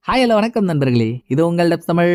Hi hello வணக்கம் நண்பர்களே, இது உங்கள் டெப்ஸ் தமிழ்.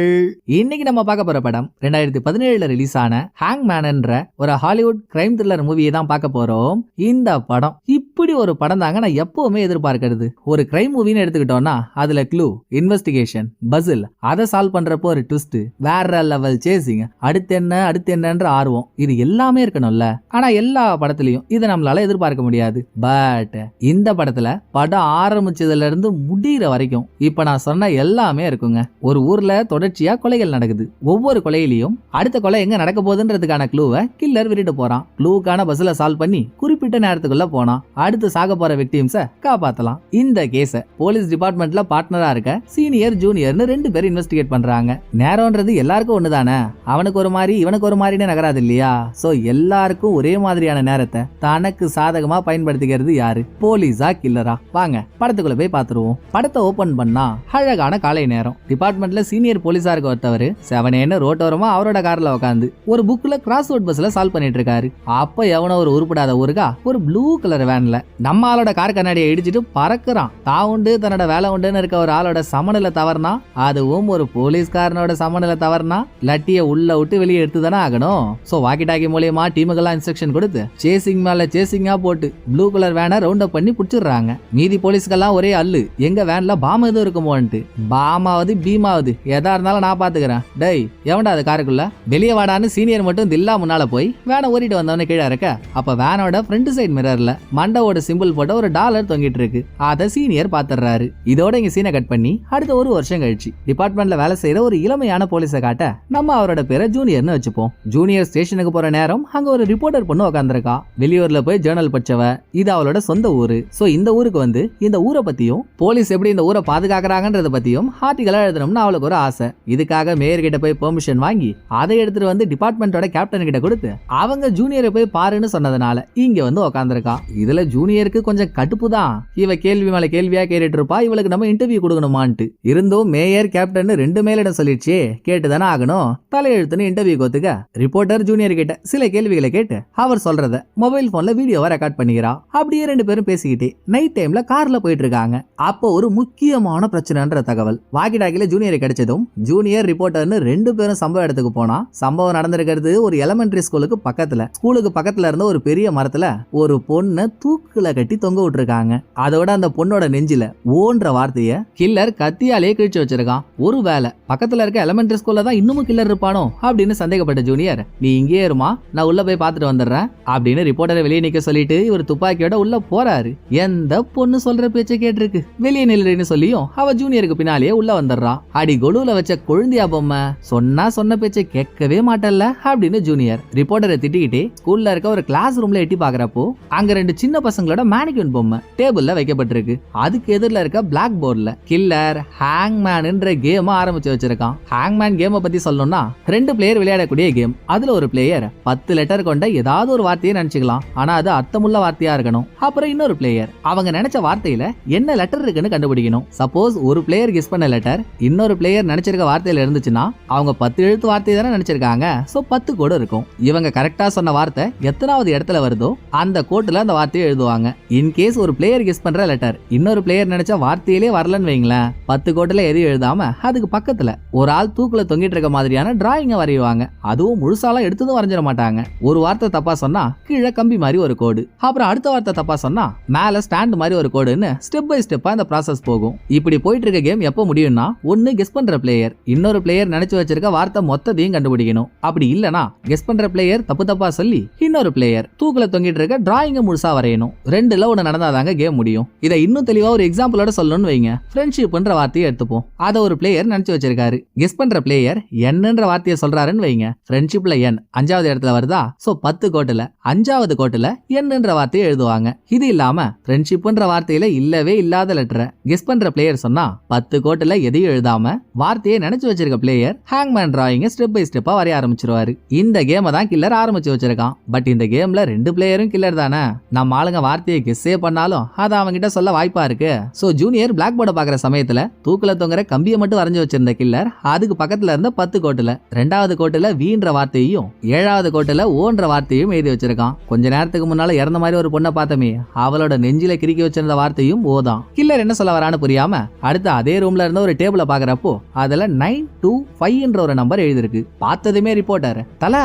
இன்னைக்கு நம்ம பார்க்க போற படம் 2017 ரிலீஸ் ஆன ஹேங் மேன்ன்ற ஒரு ஹாலிவுட் கிரைம் த்ரில்லர் மூவியை தான் பார்க்க போறோம். இந்த படம் இப்படி ஒரு படம் தாங்க நான் எப்பவுமே எதிர்பார்க்கிறது. ஒரு கிரைம் மூவின்னு எடுத்துக்கிட்டோம்னா அதுல க்ளூ, இன்வெஸ்டிகேஷன், பசில், அதை சால்வ் பண்றப்போ ஒரு ட்விஸ்ட், வேற லெவல் சேசிங், அடுத்து என்னன்ற ஆர்வம், இது எல்லாமே இருக்கணும்ல. ஆனா எல்லா படத்துலயும் இதை நம்மளால எதிர்பார்க்க முடியாது. பட் இந்த படத்துல படம் ஆரம்பிச்சதுல இருந்து முடிகிற வரைக்கும் இப்ப நான் சொன்ன எல்லாமே இருக்குங்க. ஒரு ஊர்ல தொடர்ச்சியா கொலைகள் நடக்குது. ஒவ்வொரு கொலையிலையும் அடுத்த கொலை எங்க நடக்க போகுதுன்றதுக்கான க்ளூவை கில்லர் விட்டுட்டு போறான். க்ளூக்கான பஸ்ல சால்வ் பண்ணி குறிப்பிட்ட நேரத்துக்குள்ள போனா அடுத்து சாக போற விக்டிம்ஸை காப்பாத்தலாம். இந்த கேஸ போலீஸ் டிபார்ட்மெண்ட்ல பார்ட்னரா இருக்க சீனியர் ஜூனியர்னு 2 பேர் இன்வெஸ்டிகேட் பண்றாங்க. நேரம்ன்றது எல்லாருக்கும் ஒண்ணுதானே, அவனுக்கு ஒரு மாதிரி இவனுக்கு ஒரு மாதிரின்னு நகராது இல்லையா? சோ எல்லாருக்கும் ஒரே மாதிரியான நேரத்தை தனக்கு சாதகமா பயன்படுத்திக்கிறது யாரு, போலீஸா கில்லரா? வாங்க படத்துக்குள்ள போய் பாத்துருவோம். படத்தை ஓபன் பண்ணா அழகான காலை நேரம். டிபார்ட்மெண்ட்ல சீனியர் போலீஸா இருக்க ஒருத்தவர் 7 ரோட்டோரமா அவரோட கார்ல உட்காந்து ஒரு புக்ல கிராஸ் ரோட் பஸ்ல சால்வ் பண்ணிட்டு இருக்காரு. அப்ப எவனோ ஒரு உருப்படாத ஊருக்கா ஒரு ப்ளூ கலர் வேன்ல நம்ம ஆளோட கார் கண்ணாடியை இடிச்சிட்டு பறக்குறான். தாவுண்டு தன்னோட வேலை உண்டுன்னு இருக்க ஒரு ஆளோட சமநிலை தவறுனா, அதுவும் ஒரு போலீஸ்காரனோட சமநிலை தவறுனா லட்டிய உள்ள விட்டு வெளியே எடுத்து தானே ஆகணும். சோ வாக்கி டாக்கி மூலியமா டீமுக்கெல்லாம் இன்ஸ்ட்ரக்ஷன் கொடுத்து சேசிங் மேல சேசிங்கா போட்டு ப்ளூ கலர் வேனை ரவுண்ட் அப் பண்ணி புடிச்சிடுறாங்க. மீதி போலீஸ்கெல்லாம் ஒரே அல்லு, எங்க வேன்ல பாம் எதுவும் இருக்குமோன்ட்டு. பாமாவது பீமாவது எதா இருந்தாலும் நான் பாத்துக்கிறேன். டேய் எவன்டா அது காருக்குள்ள, வெளியே வாடான்னு சீனியர் மட்டும் தில்லா முன்னால போய் வேனை ஓடிட்டு வந்தவன கீழே இருக்க. அப்ப வேனோட ஃப்ரண்ட் சைடு மிரர்ல மண்டவோட சிம்பிள் போட்ட ஒரு டாலர் தொங்கிட்டு இருக்கு. அத சீனியர் பாத்துறாரு. இதோட இங்க சீனை கட் பண்ணி அடுத்த ஒரு வருஷம் கழிச்சு டிபார்ட்மெண்ட்ல வேலை செய்யற ஒரு இளமையான போலீஸை காட்ட நம்ம அவரோட பேரை ஜூனியர்னு வச்சுப்போம். ஜூனியர் ஸ்டேஷனுக்கு போற நேரம் அங்க ஒரு ரிப்போர்ட்டர் பொண்ணு உட்காந்துருக்கா. வெளியூர்ல போய் ஜேர்னல் படிச்சவ. இது அவளோட சொந்த ஊரு. சோ இந்த ஊருக்கு வந்து இந்த ஊரை பத்தியும் போலீஸ் எப்படி இந்த ஊரை பாதுகாக்கிறாங்கன்றத பத்தியும் ஆர்டிகலா எழுதணும்னு அவளுக்கு ஒரு ஆசை. இதுக்காக மேயர் கிட்ட போய் பெர்மிஷன் வாங்கி அதை எடுத்துட்டு வந்து டிபார்ட்மெண்டோட கேப்டன் கிட்ட கொடுத்து அவங்க ஜூனியரை போய் பாருன்னு சொன்னதுனால இங்க வந்து உட்காந்துருக்கா. இதுல ஜூனியருக்கு கொஞ்சம் கடுப்பு தான். இவ கேள்வி மேல கேள்வியா கேட்டுட்டு இருப்பா. இவளுக்கு நம்ம இன்டர்வியூ கொடுக்கணுமான்ட்டு. இருந்தும் மேயர் கேப்டன் 2 மேலிடம் சொல்லிடுச்சே, கேட்டுதானே ஆகணும். தலையெழுத்துன்னு இன்டர்வியூ கோத்துக்க ரிப்போர்ட்டர் ஜூனியர் கிட்ட சில கேள்விகளை கேட்டு அவர் சொல்றத மொபைல் போன்ல வீடியோவா ரெக்கார்ட் பண்ணிக்கிறா. அப்படியே 2 பேரும் பேசிக்கிட்டே நைட் டைம்ல கார்ல போயிட்டு இருக்காங்க. அப்போ ஒரு முக்கியமான பிரச்சனைன்ற தகவல் வாக்கி டாக்கில ஜூனியர் கிடைச்சதும் ஜூனியர் ரிப்போர்ட்டர்னு 2 பேரும் சம்பவ இடத்துக்கு போனா சம்பவம் நடந்திருக்கிறது ஒரு எலிமெண்டரி ஸ்கூலுக்கு பக்கத்துல. ஸ்கூலுக்கு பக்கத்துல இருந்த ஒரு பெரிய மரத்துல ஒரு பொண்ணை தூக்குல கட்டி தொங்க விட்டுருக்காங்க. அதோட அந்த பொண்ணோட நெஞ்சில ஓன்ற வார்த்தைய கில்லர் கத்தியாலே கிழிச்சு வச்சிருக்கான். ஒருவேளை பக்கத்துல இருக்க எலிமெண்டரி ஸ்கூல்ல தான் இன்னமும் கில்லர் இருப்பானோ அப்படின்னு சந்தேகப்பட்ட ஜூனியர், நீ இங்கே இருமா, நான் உள்ள போய் பார்த்துட்டு வந்துடுறேன் அப்படின்னு ரிப்போர்ட்டரை வெளியே நிக்க சொல்லிட்டு இவர் துப்பாக்கியோட உள்ள போறாரு. எந்த பொண்ணு சொல்ற பேச்சை கேட்டிருக்கு, வெளியே நில்லுன்னு சொல்லியும் அவ ஜூனியருக்கு பின்னாலேயே உள்ள வந்துடுறா. அடி கொலுல வச்ச கொழுந்தியா பொம்மை, சொன்ன பேச்சை கேட்கவே மாட்டல்ல அப்படின்னு ஜூனியர் ரிப்போர்ட்டரை திட்டிக்கிட்டே ஸ்கூல்ல இருக்க ஒரு கிளாஸ் ரூம்ல எட்டி பாக்குறப்போ அங்க 2 சின்ன பசங்களோட மேனிக்யூன் பொம்மை டேபிள்ல வைக்கப்பட்டிருக்கு. அதுக்கு எதிரில இருக்க பிளாக் போர்ட்ல கில்லர் ஹேங் மேன்ன்ற கேம் ஆரம்பிச்சு வச்சிருக்கான். ஹேங் மேன் கேமை பத்தி சொல்லணும்னா 2 பிளேயர் விளையாடக்கூடிய கேம். அதுல ஒரு பிளேயர் 10 லெட்டர் கொண்ட ஏதாவது ஒரு வார்த்தையை நினைச்சுக்கலாம். ஆனா அது அர்த்தமுள்ள வார்த்தையா இருக்கணும். அப்புறம் இன்னொரு பிளேயர் அவங்க நினைச்ச வார்த்தையில என்ன லெட்டர் இருக்குன்னு கண்டுபிடிக்கணும். சப்போஸ் ஒரு பிளேயர் கெஸ் பண்ண லெட்டர் இன்னொரு பிளேயர் நினைச்சிருக்க வார்த்தையில இருந்துச்சுன்னா அவங்க 10 எழுத்து வார்த்தை தானே நினைச்சிருக்காங்க. சோ 10 கோடு இருக்கும். இவங்க கரெக்டா சொன்ன வார்த்தை எத்தனாவது இடத்துல வருதோ அந்த கோட்டுல அந்த வார்த்தையை எழுதுவாங்க. இன்கேஸ் ஒரு பிளேயர் கெஸ் பண்ற லெட்டர் இன்னொரு பிளேயர் நினைச்ச வார்த்தையிலே வரலன்னு வைங்களேன், 10 கோட்டுல எதையும் எழுதாம அதுக்கு பக்கத்துல ஒரு ஆள் தூக்குல தொங்கிட்டு இருக்க மாதிரியான டிராயிங்க வரையுவாங்க. அதுவும் முழுசாலாம் எடுத்ததும் வரைஞ்சிட மாட்டாங்க. ஒரு வார்த்தை தப்பா சொன்னா கீழே கம்பி மாதிரி ஒரு கோடு, அப்புறம் அடுத்த வார்த்தை தப்பா சொன்னா மேல ஸ்டாண்ட் மாதிரி ஒரு கோடுன்னு ஸ்டெப் பை ஸ்டெப்பா இந்த ப்ராசஸ் போகும். இப்படி போயிட்டு இருக்க கேம் எப்ப முடியும்னா, ஒன்னு கெஸ் பண்ற பிளேயர் இன்னொரு பிளேயர் நினைச்சு வச்சிருக்க வார்த்தை மொத்தத்தையும் கண்டுபிடிக்கணும். அப்படி இல்லனா கெஸ் பண்ற பிளேயர் தப்பா சொல்லி இன்னொரு பிளேயர் தூக்குல தொங்கிட்டு இருக்க டிராயிங்க முழுசா வரையணும். 2ல ஒன்னு நடந்தாதாங்க கேம் முடியும். இதை இன்னும் தெளிவா ஒரு எக்ஸாம்பிளோட சொல்லணும்னு வைங்க. ஃப்ரெண்ட்ஷிப்ன்ற வார்த்தையை எடுத்துப்போம். அதை ஒரு பிளேயர் நினைச்சு வச்சிருக்காரு. கெஸ் பண்ற பிளேயர் என்னன்ற வார்த்தையை சொல்றாருன்னு வைங்க. ஃப்ரெண்ட்ஷிப்ல என் 5வது இடத்துல வருதா, சோ 10 கோட்டுல 5வது கோட்டுல என்னன்ற வார்த்தையை எழுதுவாங்க. இது இல்லாம ஃப்ரெண்ட்ஷிப்ன்ற வார்த்தையில இல்லவே இல்லாத லெட்டரை கெஸ் பண்ற பிளேயர் சொன்னா 10 கோட்டுல எதையும் எழுதாம வார்த்தையை நினைச்சு வச்சிருக்க பிளேயர் ஹேங்மேன் டிராயிங்க ஸ்டெப் பை ஸ்டெப்பா வரைய ஆரம்பிச்சிருவாரு. இந்த கேமை தான் கில்லர் ஆரம்பிச்சு வச்சிருக்கான். பட் இந்த கேம்ல 2 பிளேயரும் கில்லர் தானே. நம்ம ஆளுங்க வார்த்தையை கெஸ்ஸே பண்ணாலும் அது அவங்கிட்ட சொல்ல வாய்ப்பா இருக்கு. சோ ஜூனியர் பிளாக் போர்டை பாக்குற சமயத்துல தூக்குல தொங்குற கம்பியை மட்டும் வரைஞ்சு வச்சிருந்த கில்லர் அதுக்கு பக்கத்துல இருந்த 10 கோட்டுல 2வது கோட்டுல வீன்ற வார்த்தையும் 7வது கோட்டுல ஓன்ற வார்த்தையும் எழுதி வச்சிருக்கான். கொஞ்ச நேரத்துக்கு முன்னால இறந்த மாதிரி ஒரு பொண்ணை பார்த்தமே, அவளோட நெஞ்சில கிறுக்கி வச்சிருந்த வார்த்தையும் ஓதான். கில்லர் என்ன சொல்ல வரான்னு புரியாம அடுத்து அதே ரூம்ல இருந்த ஒரு டேபிள பாக்குறப்போ அதுல 925 ஒரு நம்பர் எழுதிருக்கு. பார்த்ததுமே ரிப்போர்ட்டர், தல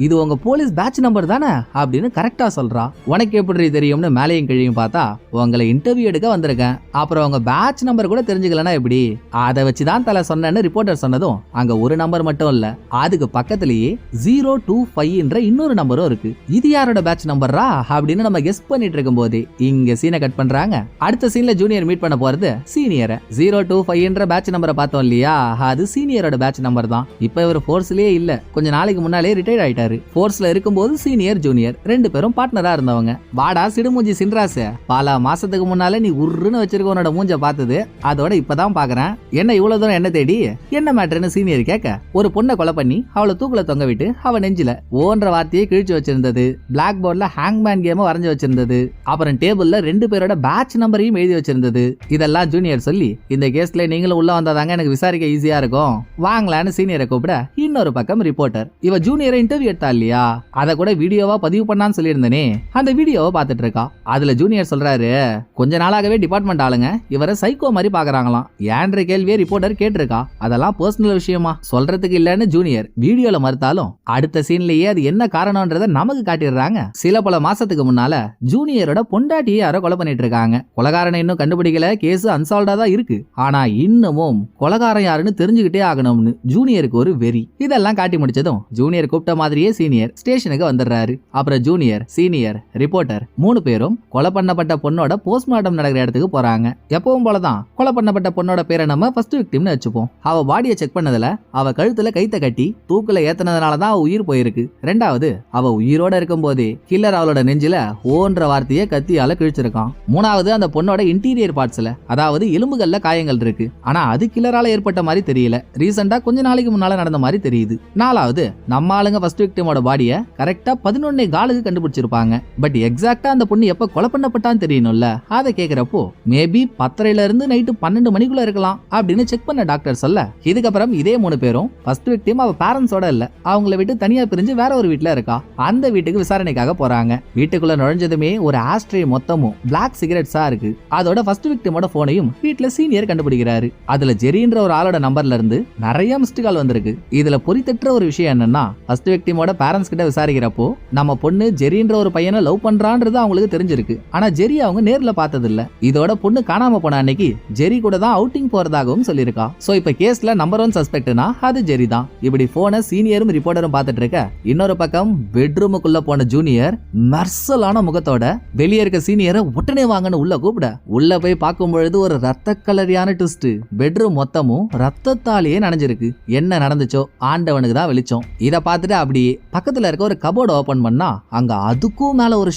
இது உங்க போலீஸ் பேட்ச் நம்பர் தானே அப்படின்னு கரெக்டா சொல்றா. உனக்கு எப்படி தெரியும்னு மேலையும் கீழையும் பார்த்தா, உங்களை இன்டர்வியூ எடுக்க வந்திருக்கேன், அப்புறம் உங்க பேட்ச் நம்பர் கூட தெரிஞ்சுக்கலனா எப்படி, அதை வச்சுதான் தல சொன்னேன்னு ரிப்போர்ட்டர் சொன்னதும் அங்க ஒரு நம்பர் மட்டும் இல்ல, அதுக்கு பக்கத்திலேயே 025 இன்னொரு நம்பரும் இருக்கு. இது யாரோட பேட்ச் நம்பரா அப்படின்னு நம்ம கெஸ் பண்ணிட்டு இருக்கும் போதே இங்க சீனை கட் பண்றாங்க. அடுத்த சீன்ல ஜூனியர் மீட் பண்ண போறது சீனியரை. 025 பேட்ச் நம்பரை பார்த்தோம் இல்லையா, அது சீனியரோட பேட்ச் நம்பர் தான். இப்ப இவர் போர்ஸ்லயே இல்ல, கொஞ்ச நாளைக்கு முன்னாலே ரிட்டையர்ட் ஆயிட்டாரு. போர்ஸ்ல இருக்கும்போது சீனியர் ஜூனியர் 2 பேரும் பார்ட்னரா இருந்தவங்க. வாடா சிடுமூஞ்சி சின்ராச, பல மாசத்துக்கு முன்னால நீ உருன்னு வச்சிருக்க உன்னோட மூஞ்ச பார்த்தது அதோட இப்பதான் பாக்குறேன், என்ன இவ்வளவு தூரம் என்ன தேடி என்ன மேட்டர்னு சீனியர் கேட்க, ஒரு பொண்ணை கொலை பண்ணி அவளை தூக்குல தொங்க விட்டு அவ நெஞ்சில ஓன்ற வார்த்தையை கிழிச்சு வச்சிருந்தது, பிளாக் போர்ட்ல ஹேங்மேன் கேம வரைஞ்சு வச்சிருந்தது, அப்புறம் டேபிள்ல 2 பேரோட பேட்ச் நம்பரையும் எழுதி வச்சிருந்தது. இதெல்லாம் ஜூனியர் சொல்லி, இந்த கேஸ்ல நீங்களும் உள்ள வந்தாதாங்க எனக்கு விசாரிக்க ஈஸியா இருக்கும், வாங்கலான்னு சீனியரை கூப்பிட இன்னொரு பக்கம் ரிப்போர்ட்டர், இவ ஜூனியரை இன்டர்வியூ எடுத்தா இல்லையா, அதை கூட வீடியோவா பதிவு பண்ணான்னு சொல்லியிருந்தேனே, அந்த வீடியோவை பார்த்துட்டு இருக்கா. அதுல ஜூனியர் சொல்றாரு, கொஞ்ச நாளாகவே டிபார்ட்மெண்ட் ஆளுங்க இவரை சைக்கோ மாதிரி பாக்குறாங்களாம். ஏன்ற கேள்வியை ரிப்போர்ட்டர் கேட்டிருக்கா. அதெல்லாம் பர்சனல் விஷயமா சொல்றதுக்கு இல்லன்னு ஜூனியர் வீடியோல மறுத்தாலும் அடுத்த சீன்லயே அது என்ன காரணம்ன்றத நமக்கு காட்டிடுறாங்க. சில பல மாசத்துக்கு முன்னால ஜூனியரோட பொண்டாட்டியை யாரோ கொலை பண்ணிட்டு இருக்காங்க. கொலைகாரனை இன்னும் கண்டுபிடிக்கல, கேஸ் அன்சால்வ்டா தான் இருக்கு. ஆனா இன்னமும் கொலைகாரன் யாருன்னு தெரிஞ்சுக்கிட்டே ஆகணும்னு ஜூனியருக்கு ஒரு வெறி. இதெல்லாம் காட்டி முடிச்சதும் ஜூனியர் கூப்பிட்ட மாதிரியே சீனியர் ஸ்டேஷனுக்கு வந்துடுறாரு. அப்புறம் ஜூனியர், சீனியர், ரிப்போர்ட்டர் 3 பேரும் கொலை பண்ணப்பட்ட பொண்ணோட போஸ்ட்மார்ட்டம் நடக்கிற இடத்துக்கு போறாங்க. எப்பவும் போலதான் கொலை பண்ணப்பட்ட பொண்ணோட பேரை நம்ம ஃபர்ஸ்ட் விக்டிம்னு வச்சுப்போம். அவ பாடியை செக் பண்ணதுல அவ கழுத்துல கைத்த கட்டி தூக்குல ஏத்தனதுனாலதான் அவ உயிர் போயிருக்கு. 2வது, அவ உயிரோட இருக்கும் போதே கில்லர் அவளோட நெஞ்சில ஓன்ற வார்த்தையை கத்தியால கிழிச்சிருக்கான். 3வது, அந்த பொண்ணோட இன்டீரியர் பார்ட்ஸ்ல அதாவது எலும்புகள்ல காயங்கள் இருக்கு. ஆனா அது கில்லரால ஏற்பட்ட மாதிரி தெரியல, ரீசெண்டா கொஞ்ச நாளைக்கு முன்னால நடந்த மாதிரி தெரியுது. 4வது, நம்ம ஆளுங்க ஃபர்ஸ்ட் விக்டிமோட பாடியை கரெக்டா 11 காலுக்கு கண்டுபிடிச்சிருப்பாங்க. பட் எக்ஸாக்டா அந்த பொண்ணு எப்ப கொலை பண்ணப்பட்டான்னு தெரியணும்ல, அதை கேக்குறப்போ மேபி 10:30 இருந்து நைட்டு 12 மணிக்குள்ள இருக்கலாம் அப்படின்னு செக் பண்ண டாக்டர் சொல்ல, இதுக்கப்புறம் இதே 3 பேரும் ஃபர்ஸ்ட் விக்டிம் அவ பேரண்ட்ஸோட இல்ல, அவங்கள விட்டு தனியா பிரிஞ்சு வேற ஒரு வீட்டுல இருக்கா. அந்த வீட்டுக்கு விசாரணைக்காக போறாங்க. வீட்டுக்குள்ள நுழைஞ்சதுமே ஒரு ஆஸ்ட்ரே மொத்தமும் பிளாக் சிகரெட்ஸா இருக்கு. அதோட ஃபர்ஸ்ட் விக்டிமோட போனையும் வீட்டுல சீனியர் கண்டுபிடிக்கிறாரு. அதுல ஜெரின்ற ஒரு ஆளோட நம்பர்ல இருந்து நிறைய மிஸ்டு கால் வந்திருக்கு. இதுல பொறித்தற்ற ஒரு விஷயம் என்னன்னா, ஃபர்ஸ்ட் விக்டிமோட பேரண்ட்ஸ் கிட்ட விசாரிக்கிறப்போ நம்ம பொண்ணு ஜெரின்ற ஒரு பையனை லவ் பண்றான்றது அவங்களுக்கு தெரிஞ்சிருக்கு. ஆனா ஜெரி அவங்க நேர்ல பார்த்தது இல்ல. இதோட பொண்ணு காணாம போன அன்னைக்கு ஜெரி கூட தான் அவுட்டிங் போறதாகவும் சொல்லியிருக்கா. சோ இப்ப கேஸ்ல நம்பர் 1 சஸ்பெக்ட்னா அது ஜெரி தான். இப்படி போன சீனியரும் ரிப்போர்ட்டரும் பார்த்துட்டு இருக்க, இன்னொரு பக்கம் பெட்ரூமுக்குள்ள போன ஜூனியர் மர்சலான முகத்தோட வெளியே இருக்க சீனியரை உடனே வாங்கன்னு உள்ள கூப்பிட, உள்ள போய் பார்க்கும் பொழுது ஒரு ரத்த கலரியான ட்விஸ்ட். பெட்ரூம் மொத்தமும் ரத்தத்தாலேயே நனைஞ்சிருக்கு. என்ன நடந்துச்சோ ஆண்டவனுக்கு தான் வெளிச்சம். இத பார்த்துட்டு அப்படியே பக்கத்துல இருக்க ஒரு கபோர்டு ஓபன் பண்ணா அங்க அதுக்கும் மேல ஒரு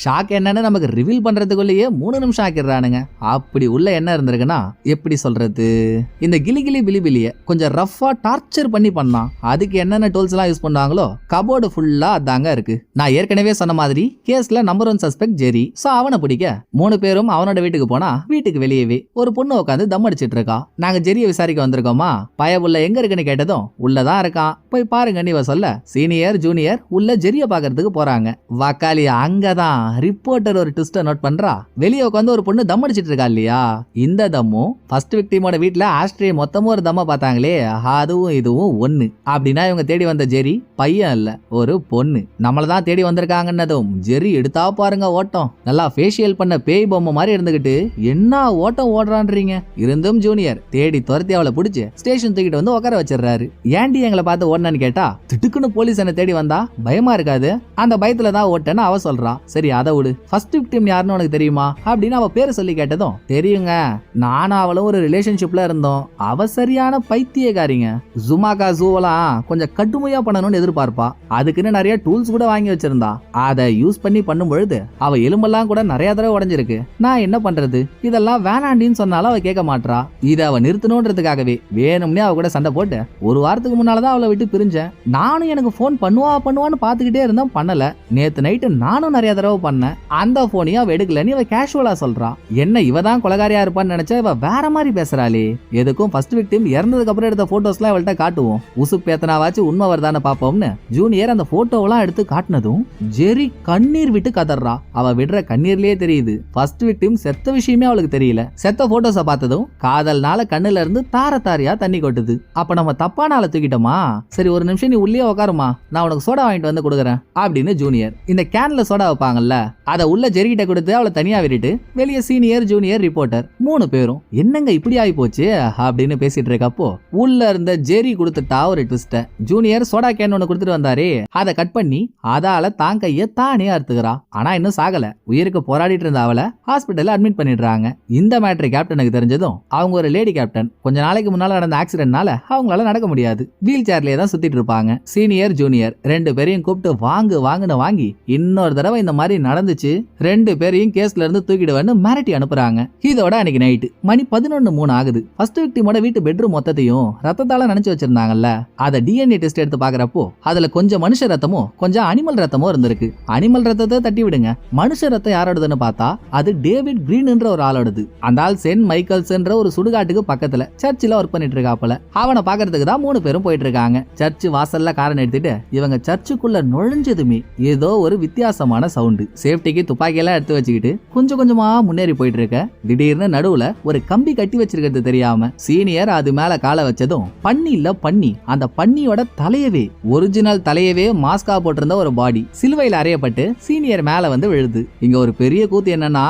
ஷாக் என்னன்னு நமக்கு ரிவீல் பண்றதுக்குள்ளேயே 3 நிமிஷம் ஆக்கிடுறானுங்க. அப்படி உள்ள என்ன இருந்திருக்குன்னா, எப்படி சொல்றது, இந்த கிளி பிலிபிலிய கொஞ்சம் ரஃபா டார்ச்சர் பண்ணி பண்ணா. அதுக்கு என்னென்ன டூல்ஸ் எல்லாம் யூஸ் பண்ணாங்களோ கபோர்டு ஃபுல்லா அதாங்க இருக்கு. நான் ஏற்கனவே சொன்ன மாதிரி கேஸ்ல நம்பர் 1 சஸ்பெக்ட் ஜெரி. சோ அவனை பிடிக்க 3 பேரும் அவனோட வீட்டுக்கு போனா, வீட்டுக்கு வெளியவே ஒரு பொண்ணு உட்காந்து தம் அடிச்சிட்டு இருக்கா. நாங்க ஜெரியை விசாரிக்க வந்திருக்கோமா, பயபுள்ள எங்க இருக்குன்னு கேட்டதும் உள்ளதான் இருக்கான், போய் பாருங்க நீ சொல்ல சீனியர் ஜூனியர் உள்ள ஜெரிய பாக்குறதுக்கு போறாங்க. வக்காலி அங்கதான் ரிப்போர்ட்டர் ஒரு ட்விஸ்ட நோட் பண்றா. வெளியே உட்காந்து ஒரு பொண்ணு தம் அடிச்சிட்டு இருக்கா இல்லையா, இந்த தம்மும் ஃபர்ஸ்ட் விக்டிமோட வீட்டுல ஆஸ்ட்ரே மொத்தமும் ஒரு தம்ம பார்த்தாங்களே, அதுவும் இதுவும் ஒண்ணு. அப்படின்னா இவங்க தேடி வந்த ஜெரி பையன் இல்ல, ஒரு பொண்ணு. நம்மளதான் தேடி வந்திருக்காங்கன்னதும் ஜெரி எடுத்தா பாருங்க ஓட்டம். நல்லா ஃபேஷியல் பண்ண பேய் பொம்மை மாதிரி இருந்துகிட்டு என்ன ஓட்டம் ஓடுறான்றீங்க. இருந்தும் ஜூனியர் தேடி துரத்தி அவளை பிடிச்சு ஸ்டேஷன் தூக்கிட்டு வந்து உட்கார வச்சிடறாரு. ஏன்டி எங்களை பார்த்து ஓடனு கேட்டா, திடுக்குன்னு போலீஸ் என்ன தேடி வந்தா பயமா இருக்காது, அந்த பயத்துல தான் ஓட்டன்னு அவ சொல்றா. சரி அதை விடு, ஃபர்ஸ்ட் விக்டிம் யாருன்னு உனக்கு தெரியுமா அப்படின்னு அவ பேரை சொல்லி கேட்டதும், தெரியுங்க, நானும் அவளும் ஒரு ரிலேஷன்ஷிப்ல இருந்தோம், அவ சரியான பைத்தியக்காரிங்க, ஜுமாக்கா ஜூவெல்லாம் கொஞ்சம் கடுமையா பண்ணணும்னு எதிர்பார்ப்பா, அதுக்குன்னு நிறைய டூல்ஸ் கூட வாங்கி வச்சிருந்தா, அதை யூஸ் பண்ணி பண்ணும் பொழுது அவ எலும்பெல்லாம் கூட நிறைய தடவை உடைஞ்சிருக்கு. நான் என்ன பண்றது, இதெல்லாம் வேணாண்டின்னு சொன்னாலும் அவ கேட்க மாட்றா. இதை அவ நிறுத்தணும்ன்றதுக்காகவே வேணும்னே அவ கூட சண்டை போட்டு ஒரு வாரத்துக்கு முன்னாலதான் அவளை விட்டு பிரிஞ்சேன். நானும் எனக்கு போன் பண்ணுவான்னு பாத்துக்கிட்டே இருந்தேன், பண்ணல. நேத்து நைட்டு நானும் நிறைய தடவை பண்ணேன், அந்த போனையும் அவ எடுக்கலன்னு இவ கேஷுவலா சொல்றா. என்ன இவ தான் கொலகாரியா இருப்பான்னு நினைச்சா இவ வேற மாதிரி பேசுறாளே. எதுக்கும் ஃபர்ஸ்ட் விக்டிம் இறந்ததுக்கு அப்புறம் எடுத்த போட்டோஸ்லாம் அவள்கிட்ட காட்டுவோம், உசுப்பு ஏத்தனாவாச்சு உண்மை வருதான்னு பாப்போம்னு ஜூனியர் அந்த போட்டோவெல்லாம் எடுத்து காட்டினதும் ஜெரி கண்ணீர் விட்டு கதறா. அவ விடுற கண்ணீர்லயே தெரியுது ஃபர்ஸ்ட் விக்டிம் செத்த விஷயமே அவளுக்கு தெரியல. செத்த போட்டோஸ பார்த்ததும் காதல்னால கண்ணுல இருந்து தார தாரியா தண்ணி கொட்டுது. அப்ப நம்ம தப்பான ஆளை தூக்கிட்டோமா? சரி ஒரு நிமிஷம் நீ உள்ளே உட்காருமா, நான் உனக்கு சோடா வாங்கிட்டு வந்து கொடுக்குறேன் அப்படின்னு ஜூனியர் இந்த கேன்ல சோடா வைப்பாங்கல்ல அதை உள்ள ஜெரிகிட்ட கொடுத்து அவளை தனியா விட்டுட்டு வெளியே சீனியர் ஜூனியர் ரிப்போர்ட்டர் 3 பேரும் என்னங்க இப்படி ஆகி போச்சு அப்படின்னு பேசிட்டு இருக்கப்போ உள்ள இருந்த ஜெரி கொடுத்துட்டா ஒரு ட்விஸ்ட. ஜூனியர் சோடா கேன் ஒன்னு கொடுத்துட்டு வந்தாரே அதை கட் பண்ணி அதால தான் கைய தானே அறுத்துக்கிறா. ஆனா இன்னும் சாகல, உயிருக்கு போராடிட்டு இருந்த அவளை ஹாஸ்பிட்டல்ல அட்மிட் பண்ணிடுறாங்க. இந்த மேட்ரு கேப்டனுக்கு தெரிஞ்சதும் அவங்க ஒரு லேடி கேப்டன் கொஞ்ச நாளைக்கு முன்னால நடந்த ஆக்சிடென்ட்னால அவங்களால நடக்க முடியாது, வீல் சேர்லயே தான் சுத்திட்டு இருப்பாங்க. சீனியர் ஜூனியர் 2 பேரையும் கூப்பிட்டு வாங்குன்னு வாங்கி இன்னொரு தடவை இந்த மாதிரி நடந்துச்சு 2 பேரையும் கேஸ்ல இருந்து தூக்கிடுவேன்னு மிரட்டி அனுப்புறாங்க. இதோட அன்னைக்கு நைட்டு மணி 11:03 ஆகுது. ஃபர்ஸ்ட் விக்டிமோட வீட்டு பெட்ரூம் மொத்தத்தையும் ரத்தத்தால நினைச்சு வச்சிருந்தாங்கல்ல, அதை டிஎன்ஏ டெஸ்ட் எடுத்து பாக்குறப்போ அதுல கொஞ்சம் மனுஷ ரத்தமும் கொஞ்சம் அனிமல் ரத்தமும் இருந்திருக்கு. அனிமல் ரத்தத்தை தட்டி விடுங்க, மனுஷ ரத்தம் யாரோடதுன்னு பார்த்தா அது டேவிட் கிரீன்ன்ற ஒரு ஆளோடது. அந்த ஆள் சென்ட் மைக்கேல்ஸ்ன்ற ஒரு சுடுகாட்டுக்கு பக்கத்துல சர்ச்சில் ஒர்க் பண்ணிட்டு இருக்காப்பல. அவனை பாக்குறதுக்கு தான் 3 பேரும் போயிட்டு இருக்காங்க. சர்ச் வாசல்ல காரை நிறுத்திட்டு இவங்க சர்ச்சுக்குள்ள நுழைஞ்சதுமே ஏதோ ஒரு வித்தியாசமான சவுண்டு. சேஃப்டிக்கு துப்பாக்கியெல்லாம் எடுத்து வச்சுக்கிட்டு கொஞ்சம் கொஞ்சமா முன்னேறி போயிட்டு இருக்க திடீர்னு நடுவுல ஒரு கம்பி கட்டி வச்சிருக்கிறது தெரியாம சீனியர் அது மேல காலை வச்சதும் பன்னி இல்ல பன்னி, அந்த பன்னியோட தலையவே ஒரிஜினல் தலையவே மாஸ்கா போட்டிருந்த ஒரு பாடி சிலுவையில் அறையப்பட்டு சீனியர் மேல வந்து விழுது. இங்க ஒரு பெரிய கூத்து என்னன்னா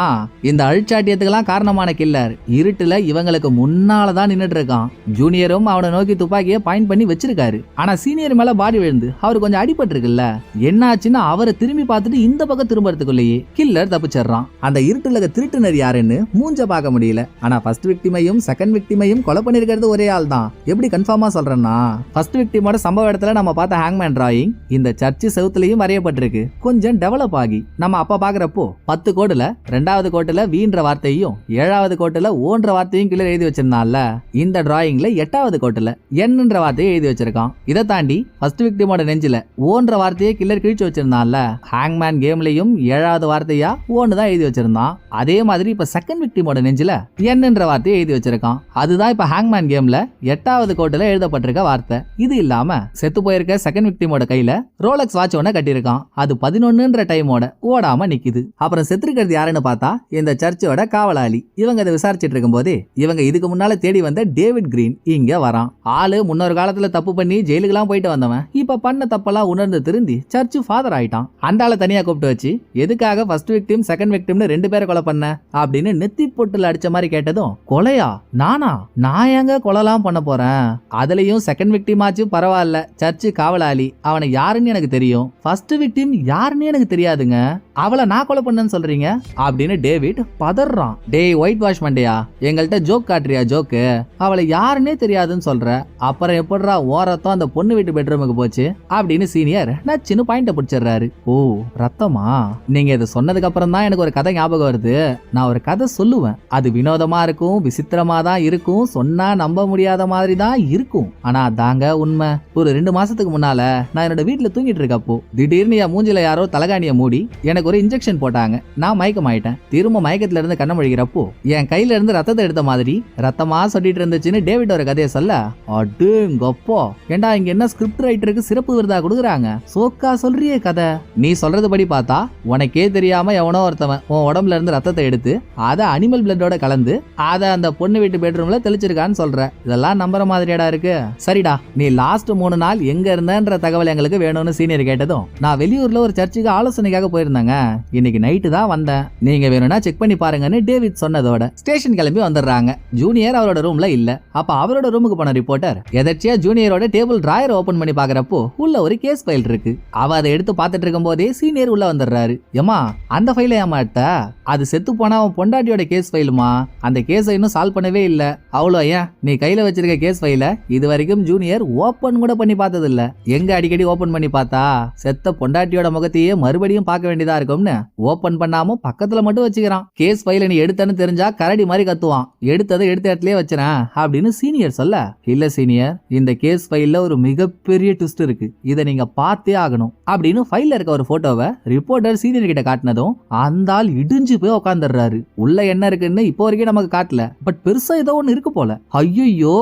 இந்த அழிச்சாட்டியத்துக்கெல்லாம் காரணமான கில்லர் இருட்டுல இவங்களுக்கு முன்னாலதான் நின்னுட்டு இருக்கான். ஜூனியரும் அவனை நோக்கி துப்பாக்கியை பாயிண்ட் பண்ணி வச்சிருக்காரு. ஆனா சீனியர் மேல பாடி விழுந்து அவரு கொஞ்சம் அடிபட்டு இருக்குல்ல, என்னாச்சுன்னா அவரை திரும்பி பார்த்துட்டு இந்த பக்கம் திரும்பறதுக்குள்ளேயே கில்லர் தப்பிச்சிடறான். அந்த இருட்டுல திருட்டுனர் யாருன்னு மூஞ்ச பார்க்க முடியல. ஆனா ஃபர்ஸ்ட் விக்டிமையும் செகண்ட் விக்டிமையும் கொலை பண்ணிருக்கிறது ஒரே ஆள் தான். எப்படி கன்ஃபார்மா சொல்றேன்னா ஃபர்ஸ்ட் விக்டிமோட சம்பவ இடத்துல நம்ம பார்த்த ஹேங்மேன் டிராயிங் இந்த சர்ச்சு செவுத்துலயும் வரையப்பட்டிருக்கு. கொஞ்சம் டெவலப் ஆகி நம்ம அப்ப பாக்குறப்போ 10 கோடுல 2வது கோட்டுல வீன்ற வார்த்தையும் 7வது கோட்டுல ஓன்ற வார்த்தையும் கில்லர் எழுதி வச்சிருந்தான்ல, இந்த டிராயிங்ல 8வது கோட்டுல என்னன்ற வார்த்தையை எழுதி வச்சிருக்கான். இதை தாண்டி ஃபர்ஸ்ட் விக்டிமோட நெஞ்சில ஓன்ற வார்த்தையை கில்லர் கிழிச்சு வச்சிருந்தான்ல, ஹேங்மேன் கேம்லயும் 7வது வார்த்தையா ஓன்னு தான் எழுதி வச்சிருந்தான். அதே மாதிரி இப்ப செகண்ட் விக்டிமோட நெஞ்சில என்னன்ற வார்த்தையை எழுதி வச்சிருக்கான். அதுதான் இப்ப ஹேங்மேன் கேம்ல 8வது கோட்டுல எழுதப்பட்டிருக்க வார்த்தை. இது இல்லாம செத்து போயிருக்க செகண்ட் விக்டிமோட கையில ரோலக்ஸ் வாட்ச் ஒண்ண கட்டியிருக்கான். அது 11ன்ற டைமோட ஓடாம நிக்குது. அப்புறம் செத்துருக்கிறது யாருன்னு பார்த்தா இந்த சர்ச்சோட காவலாளி. இவங்க அதை விசாரிச்சுட்டு இருக்கும் போதே இவங்க இதுக்கு முன்னால தேடி வந்த டேவிட் கிரீன் இங்க வரான். ஆளு முன்னொரு காலத்துல தப்பு பண்ணி ஜெயிலுக்கெல்லாம் போயிட்டு வந்தவன் இப்ப பண்ண தப்பெல்லாம் உணர்ந்து திருந்தி சர்ச்சு ஃபாதர் ஆயிட்டான். அந்த ஆளை தனியா கூப்பிட்டு வச்சு எதுக்காக ஃபர்ஸ்ட் விக்டிம் செகண்ட் விக்டிம்னு 2 பேரை கொலை பண்ண அப்படின்னு நெத்தி பொட்டுல அடிச்ச மாதிரி கேட்டதும் கொலையா நானா, நான் எங்க கொலைலாம் பண்ண போறேன், அதுலயும் செகண்ட் விக்டிம் ஆச்சு பரவாயில்ல, சர்ச்சு காவலாளி அவனை யாருன்னு எனக்கு தெரியும், ஃபர்ஸ்ட் விக்டிம் யாருன்னு எனக்கு தெரியாதுங்க, அவளை நான் கொலை பண்ணேன்னு சொல்றீங்க அப்படின்னு டேவிட் பதறான். டேய் ஒயிட் வாஷ் மண்டையா, எங்கள்கிட்ட ஜோக் காட்டுறியா ஜோக்கு, அவளை யாருன்னே தெரியாதுன்னு சொல்ற, அப்புறம் எப்படிரா ஓரத்தம் அந்த பொண்ணு வீட்டு பெட்ரூமுக்கு போச்சு அப்படின்னு சீனியர் நச்சுன்னு பாயிண்ட பிடிச்சிடுறாரு. ஓ ரத்தமா, நீங்க இதை சொன்னதுக்கு அப்புறம் தான் எனக்கு ஒரு கதை ஞாபகம் வருது. நான் ஒரு கதை சொல்லுவேன், அது வினோதமா இருக்கும், விசித்திரமா தான் இருக்கும், சொன்னா நம்ப முடியாத மாதிரி தான் இருக்கும், ஆனா தாங்க உண்மை. ஒரு 2 மாசத்துக்கு முன்னால நான் என்னோட வீட்டுல தூங்கிட்டு இருக்கப்போ திடீர்னு என் மூஞ்சில யாரோ தலகாணிய மூடி எனக்கு ஒரு இன்ஜெக்ஷன் போட்டாங்க. நான் மயக்கமாயிட்டேன். திரும்ப மயக்கத்துல இருந்து கண்ண முழிக்கிறப்போ என் கையில இருந்து ரத்தத்தை எடுத்த மாதிரி ரத்தமா சொல்லிட்டு இருந்துச்சுன்னு டேவிட் ஒரு கதையை சொல்ல, அடேங்கப்பா ஏண்டா இங்க என்ன ஸ்கிரிப்ட் ரைட்டருக்கு சிறப்பு விருதா கொடுக்குறாங்க, சோக்கா சொல்றியே கதை. நீ சொல்றது படி பார்த்தா உனக்கே தெரியாம எவனோ ஒருத்தவன் உன் உடம்புல இருந்து ரத்தத்தை எடுத்து அதை அனிமல் பிளட்டோட கலந்து அதை அந்த பொண்ணு வீட்டு பெட்ரூம்ல தெளிச்சிருக்கான்னு சொல்ற, இதெல்லாம் நம்புற மாதிரியாடா இருக்கு. சரிடா, நீ லாஸ்ட் 3 நாள் எங்க இருந்தன்ற தகவல் எங்களுக்கு வேணும்னு சீனியர் கேட்டதும் நான் வெளியூர்ல ஒரு சர்ச்சுக்கு ஆலோசனைக்காக போயிருந்தாங்க, இன்னைக்கு நைட்டு தான் வந்தேன், நீங்க வேணும்னா செக் பண்ணி பாருங்கன்னு டேவிட் சொன்னதோட ஸ்டேஷன் கிளம்பி வந்துடுறாங்க. ஜூனியர் அவரோட ரூம்ல இல்ல. அப்ப அவரோட ரூமுக்கு போன ரிப்போர்ட்டர் எதர்ச்சியா ஜூனியரோட டேபிள் டிராயர் ஓபன் பண்ணி பாக்குறப்போ உள்ள ஒரு கேஸ் ஃபைல் இருக்கு. அவ அதை எடுத்து பார்த்துட்டு இருக்கும் போதே சீனியர் உள்ள வந்துடுறாரு. ஏமா அந்த ஃபைலை ஏமாட்ட, அது செத்து போன அவன் பொண்டாட்டியோட கேஸ் ஃபைலுமா, அந்த கேஸை இன்னும் சால்வ் பண்ணவே இல்ல, அவ்வளோ ஏன் நீ கையில வச்சிருக்க கேஸ் ஃபைல இது வரைக்கும் ஜூனியர் ஓபன் கூட பண்ணி பார்த்தது இல்ல, எங்க அடிக்கடி ஓபன் பண்ணி பார்த்தா செத்த பொண்டாட்டியோட முகத்தையே மறுபடியும் பார்க்க வேண்டியதா இருக்கும்னு ஓபன் பண்ணாம பக்கத்துல மட்டும் வச்சுக்கிறான். கேஸ் ஃபைல நீ எடுத்தன்னு தெரிஞ்சா கரடி மாதிரி கத்துவான். எடுத்ததை எடுத்த இடத்துலயே வச்சுறேன் அப்படின்னு சீனியர் சொல்ல, இல்ல சீனியர், இந்த கேஸ் ஃபைல்ல ஒரு மிகப்பெரிய ட்விஸ்ட் இருக்கு, இதை நீங்க பார்த்தே ஆகணும் அப்படின்னு ஃபைல்ல இருக்க ஒரு போட்டோவை ரிப்போர்ட்டர் சீனியர் கிட்ட காட்டினதும் அந்த ஆள் இடிஞ்சு போய் உட்காந்துடுறாரு. உள்ள என்ன இருக்குன்னு இப்போ வரைக்கும் நமக்கு காட்டல, பட் பெருசா ஏதோ ஒண்ணு இருக்கு போல. ஐயோ,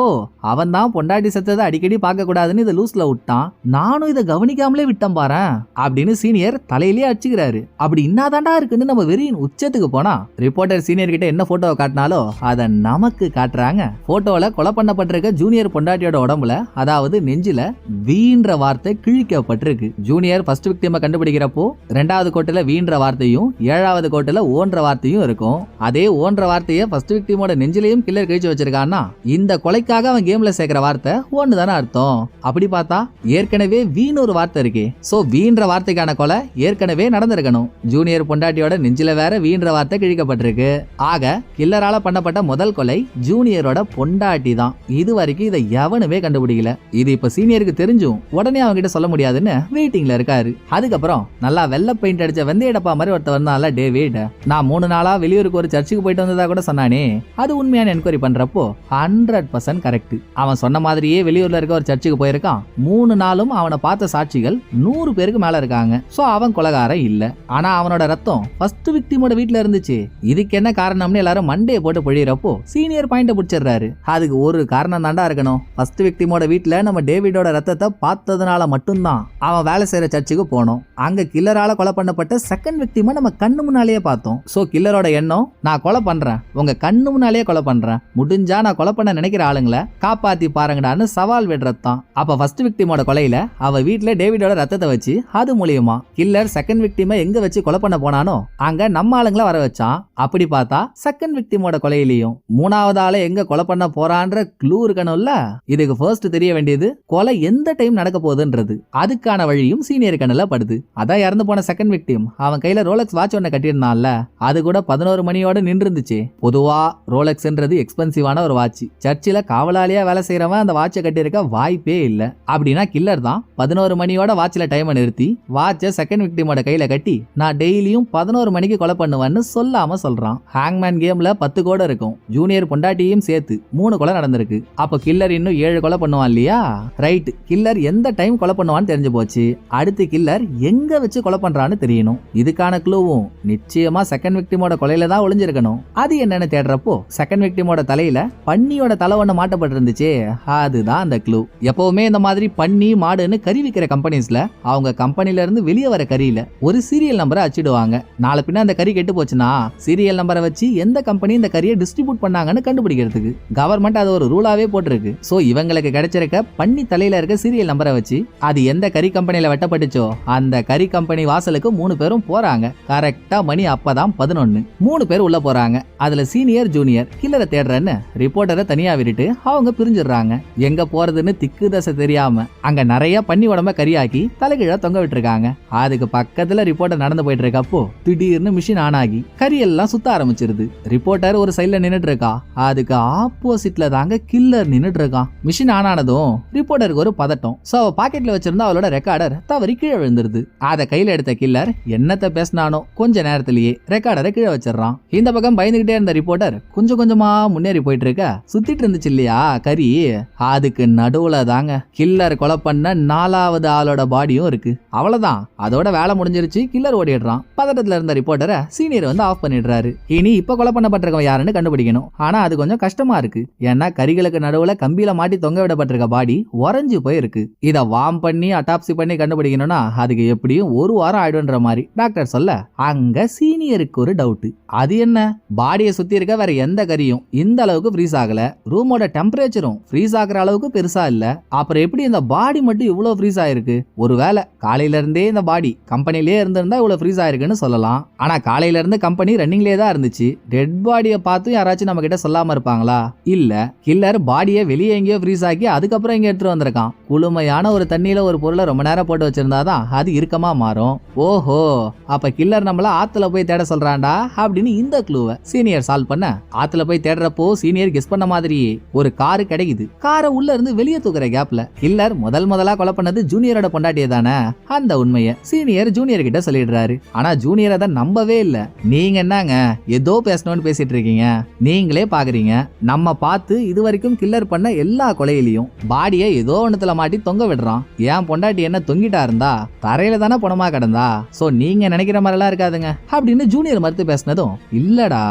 அவன் தான் பொண்டாட்டி செத்ததை அடிக்கடி பார்க்க கூடாதுன்னு இதை லூஸ்ல விட்டான், நானும் இதை கவனிக்காமலே விட்டேன் பாரு அப்படின்னு சீனியர் தலையிலேயே அடிச்சுக்கிறாரு. அப்படி இன்னாதாண்டா இருக்குன்னு நம்ம வெறியின் உச்சத்துக்கு போனா ரிப்போர்ட்டர் சீனியர் கிட்ட என்ன போட்டோவை காட்டினாலோ அதை நமக்கு காட்டுறாங்க. போட்டோல கொலை பண்ணப்பட்டிருக்க ஜூனியர் பொண்டாட்டியோட உடம்புல, அதாவது நெஞ்சில வீன்ற வார்த்தை கிழிக்கப்பட்டிருக்கு. ஜூனியர் ஃபர்ஸ்ட் விக்டிமை கண்டுபிடிக்கிறப்போ 2வது கோட்டுல வீன்ற வார்த்தையும் 7வது கோட்டுல ஓன்ற வார்த்தையும் இருக்கும். அதே ஓன்ற வார்த்தையை ஃபர்ஸ்ட் விக்டிமோட நெஞ்சிலையும் கில்லர் கிழிச்சு வச்சிருக்கான்னா இந்த கொலைக்காக அவன் கேம்ல சேர்க்கிற வார்த்தை ஒன்னு தானே அர்த்தம். அப்படி பார்த்தா ஏற்கனவே வீண் ஒரு வார்த்தை இருக்கே, சோ வீன்ற வார்த்தைக்கான கொலை ஏற்கனவே நடந்திருக்கணும். ஜூனியர் பொண்டாட்டியோட நெஞ்சில வேற வீன்ற வார்த்தை கிழிக்கப்பட்டிருக்கு. ஆக கில்லரால பண்ணப்பட்ட முதல் கொலை ஜூனியரோட பொண்டாட்டி தான். இது வரைக்கும் இதை எவனுமே கண்டுபிடிக்கல. இது இப்ப சீனியருக்கு தெரிஞ்சும் உடனே அவங்க கிட்ட சொல்ல முடியாதுன்னு வெயிட்டிங்ல இருக்காரு. அதுக்கப்புறம் நல்லா வெள்ளை பெயிண்ட் அடிச்ச வெந்தய டப்பா மாதிரி ஒருத்தர் வந்தால டேவிட், நான் 3 நாளா வெளியூருக்கு ஒரு சர்ச்சுக்கு போயிட்டு வந்ததா கூட சொன்னானே, அது உண்மையான என்கொயரி பண்றப்போ 100% கரெக்ட். அவன் சொன்ன மாதிரியே வெளியூர்ல இருக்க ஒரு சர்ச்சுக்கு போயிருக்கான். 3 நாளும் அவனை பார்த்த சாட்சிகள் 100 பேருக்கு மேல இருக்காங்க. சோ அவன் கொலைகாரன் இல்ல. ஆனா அவனோட ரத்தம் ஃபர்ஸ்ட் விக்டிமோட வீட்ல இருந்துச்சு. இதுக்கு என்ன காரணம்னு எல்லாரும் மண்டையை போட்டு பொழியறப்போ சீனியர் பாயிண்ட பிடிச்சிடுறாரு. அதுக்கு ஒரு காரணம் தாண்டா இருக்கணும். ஃபர்ஸ்ட் விக்டிமோட வீட்ல நம்ம டேவிடோட ரத்தத்தை பார்த்ததுனால மட்டும்தான் அவன் வேலை செய்யற சர்ச்சுக்கு போனோம். அங்க கில்லரால கொலை பண்ணப்பட்ட செகண்ட் விக்டிமை நம்ம கண்ணு முன்னாலேயே பார்த்தோம். சோ கில்லரோட எண்ணம், நான் கொலை பண்றேன், உங்க கண்ணு முன்னாலேயே கொலை பண்றேன், முடிஞ்சா நான் கொலை பண்ண நினைக்கிற ஆளுங்களை காப்பாத்தி பாருங்கடான்னு சவால் விடுறதான். அப்ப ஃபர்ஸ்ட் விக்டிமோட கொலையில அவ வீட்ல டேவிடோட ரத்தத்தை வச்சு அது மூலியமா கில்லர் செகண்ட் விக்டிமை எங்க வச்சு கொலை பண்ண போனானோ அங்க நம்ம ஆளுங்களை வர வச்சான். அப்படி பார்த்தா செகண்ட் விக்டிமோட கொலையிலையும் 3வது ஆளை எங்க கொலை பண்ண போறான்ற க்ளூ இருக்கணும்ல. இதுக்கு ஃபர்ஸ்ட் தெரிய வேண்டியது கொலை எந்த டைம் நடக்க போகுதுன்றது. அதுக்கான வழியும் சீனியர் கண்ணுல படுது. அதான் இறந்து போன செகண்ட் விக்டிம் அவன் கையில ரோலக்ஸ் வாட்ச் ஒண்ணு கட்டியிருந்தான்ல, அது கூட 11 மணியோட நின்று இருந்துச்சு. பொதுவா ரோலக்ஸ்ன்றது எக்ஸ்பென்சிவான ஒரு வாட்ச். சர்ச்சில் காவலாளியா வேலை செய்யறவன் அந்த வாட்சை கட்டியிருக்க வாய்ப்பே இல்ல. அப்படின்னா கில்லர் தான் 11 மணியோட வாட்ச்ல டைமை நிறுத்தி வாட்சை செகண்ட் விக்டிமோட கையில கட்டி நான் டெய்லியும் 11 மணிக்கு கொலை பண்ணுவேன்னு சொல்லாம சொல்றான். ஹேங்மேன் கேம்ல 10 கோடை இருக்கும். ஜூனியர் பொண்டாட்டியும் சேர்த்து 3 கொலை நடந்திருக்கு. அப்ப கில்லர் இன்னும் 7 கொலை பண்ணுவான் இல்லையா? ரைட், கில்லர் எந்த டைம் கொலை பண்ணுவான்னு தெரிஞ்சு போச்சு. அடுத்து கில்லர் எங்க வச்சு கொலை பண்றான்னு தெரியணும். இதுக்கான க்ளூவும் நிச்சயமா செகண்ட் விக்டிமோட கொலையில தான் ஒளிஞ்சிருக்கணும். அது என்னன்னு தேடுறப்போ செகண்ட் விக்டிமோட தலையில பன்னியோட தலை ஒண்ணு மாட்டப்பட்டிருந்துச்சே, அதுதான் அந்த க்ளூ. எப்பவுமே இந்த மாதிரி பன்னி மாடுன்னு கறி விற்கிற கம்பெனிஸ்ல அவங்க கம்பெனில இருந்து வெளியே வர கறியில ஒரு சீரியல் நம்பரை அச்சிடுவாங்க. நாளை பின்ன அந்த கறி கெட்டு போச்சுன்னா சீரியல் நம்பரை வச்சு எந்த கம்பெனி இந்த கறியை டிஸ்ட்ரிபியூட் பண்ணாங்கன்னு கண்டுபிடிக்கிறதுக்கு கவர்மெண்ட் அது ஒரு ரூலாவே போட்டிருக்கு. சோ இவங்களுக்கு கிடைச்சிருக்க பன்னி தலையில இருக்க சீரியல் நம்பரை வச்சு அது எந்த கறி கம்பெனில வெட்டப்பட்டுச்சோ அந்த கறி கம்பெனி வாசலுக்கு 3 பேரும் போறாங்க. கரெக்டா மணி அப்பதான் 11. 3 பேர் உள்ள போறாங்க. அதுல சீனியர் ஜூனியர் கில்லரை தேடுறேன்னு ரிப்போர்ட்டரை தனியா விட்டுட்டு அவங்க பிரிஞ்சிடுறாங்க. எங்க போறதுன்னு திக்கு தசை தெரியாம அங்க நிறைய பன்னி உடம்ப கறியாக்கி தலைகீழ தொங்க விட்டுருக்காங்க. அதுக்கு பக்கத்துல ரிப்போர்ட்டர் நடந்து போயிட்டு இருக்கப்போ திடீர்னு மிஷின் ஆன் ஆகி கறி எல்லாம் சுத்த ஆரம்பிச்சிருது. ரிப்போர்ட்டர் ஒரு சைட்ல நின்னுட்டு இருக்கா, அதுக்கு ஆப்போசிட்ல தாங்க கில்லர் நின்னுட்டு இருக்கான். மிஷின் ஆன் ஆனதும் ரிப்போர்ட்டருக்கு ஒரு பதட்டம். சோ அவ பாக்கெட்ல வச்சிருந்தா அவளோட ரெக்கார்டர் தவறி கீழே விழுந்துருது. அத கையில எடுத்த கில்லர் என்னத்த பேசினானோ கொஞ்ச நேரத்திலேயே ரெக்கார்டரை கீழே வச்சிடறான். இந்த பக்கம் பயந்துகிட்டே இருந்த ரிப்போர்ட்டர் கொஞ்சம் கொஞ்சமா முன்னேறி போயிட்டு இருக்க சுத்திட்டு இருந்துச்சு இல்லையா கறி, அதுக்கு நடுவுல தாங்க கில்லர் கொலை பண்ண 4வது ஆளோட பாடியும் இருக்கு. அவ்வளவுதான், அதோட வேலை முடிஞ்சிருச்சு. கில்லர் ஓடிடுறான். பதட்டத்துல இருந்த ரிப்போர்ட்டரை சீனியர் வந்து ஆஃப் பண்ணிடுறாரு. இனி இப்ப கொலை பண்ணப்பட்டிருக்கவன் யாருன்னு கண்டுபிடிக்கணும். ஆனா அது கொஞ்சம் கஷ்டமா இருக்கு. ஏன்னா கறிகளுக்கு நடுவுல கம்பியில மாட்டி தொங்க விடப்பட்டிருக்க பாடி உறைஞ்சு போயிருக்கு. இத வார்ம் பண்ணி அட்டாப்சி பண்ணி கண்டுபிடிக்கணும்னா அதுக்கு எப்படியும் 1 வாரம் ஆயிடும்ன்ற மாதிரி டாக்டர் சொல்ல அங்க சீனியருக்கு ஒரு டவுட். அது என்ன, பாடியை சுத்தி இருக்க வேற எந்த கறியும் இந்த அளவுக்கு ஃப்ரீஸ் ஆகல, ரூமோட டெம்பரேச்சரும் ஃப்ரீஸ் ஆகுற அளவுக்கு பெருசா இல்ல, அப்புறம் எப்படி இந்த பாடி மட்டும் இவ்வளவு ஃப்ரீஸ் ஆயிருக்கு? ஒருவேளை காலையில இருந்தே இந்த பாடி கம்பெனிலே இருந்திருந்தா இவ்வளவு ஃப்ரீஸ் ஆயிருக்குன்னு சொல்லலாம். ஆனா காலையில இருந்து கம்பெனி ரன்னிங்லேயே தான் இருந்துச்சு. டெட் பாடியை பார்த்து யாராச்சும் நம்ம கிட்ட சொல்லாம இருப்பாங்களா? இல்ல, கில்லர் பாடியை வெளியே எங்கேயோ ஃப்ரீஸ் ஆக்கி அதுக்கப்புறம் இங்க எடுத்துட்டு வந்திருக்கான். குளுமையான ஒரு தண்ணியில ஒரு பொருளை ரொம்ப நேரம் போட்டு வச்சிருந்தாதான் அது இறுக்கமா மாறும். ஓஹோ, அப்ப கில்லர் நம்மள ஆத்துல போய் தேட சொல்றான்டா அப்படின்னு இந்த க்ளூவை சீனியர் சால்வ் பண்ண ஆத்துல போய் தேடுறப்போ சீனியர் கெஸ் பண்ண மாதிரியே ஒரு காரு கிடைக்குது. காரை உள்ள இருந்து வெளியே தூக்குற கேப்ல கில்லர் முதலா கொலை பண்ணது ஜூனியரோட பொண்டாட்டியே தானே. அந்த உண்மையை சீனியர் ஜூனியர் கிட்ட சொல்லிடுறாரு. சொல்றாரு. ஆனா ஜூனியர் அதை நம்பவே இல்ல. நீங்க என்னங்க ஏதோ பேசணும்னு பேசிட்டு இருக்கீங்க, நீங்களே பாக்குறீங்க நம்ம பார்த்து இது வரைக்கும் கில்லர் பண்ண எல்லா கொலையிலையும் பாடியை ஏதோ ஒண்ணுத்துல மாட்டி தொங்க விடுறான். ஏன் பொண்டாட்டி என்ன தொங்கிட்டா இருந்தா தரையில தானே பணமா கிடந்தா, சோ நீங்க நினைக்கிற மாதிரி எல்லாம் இருக்காதுங்க அப்படின்னு ஜூனியர் மறுத்து பேசினதும், இல்லடா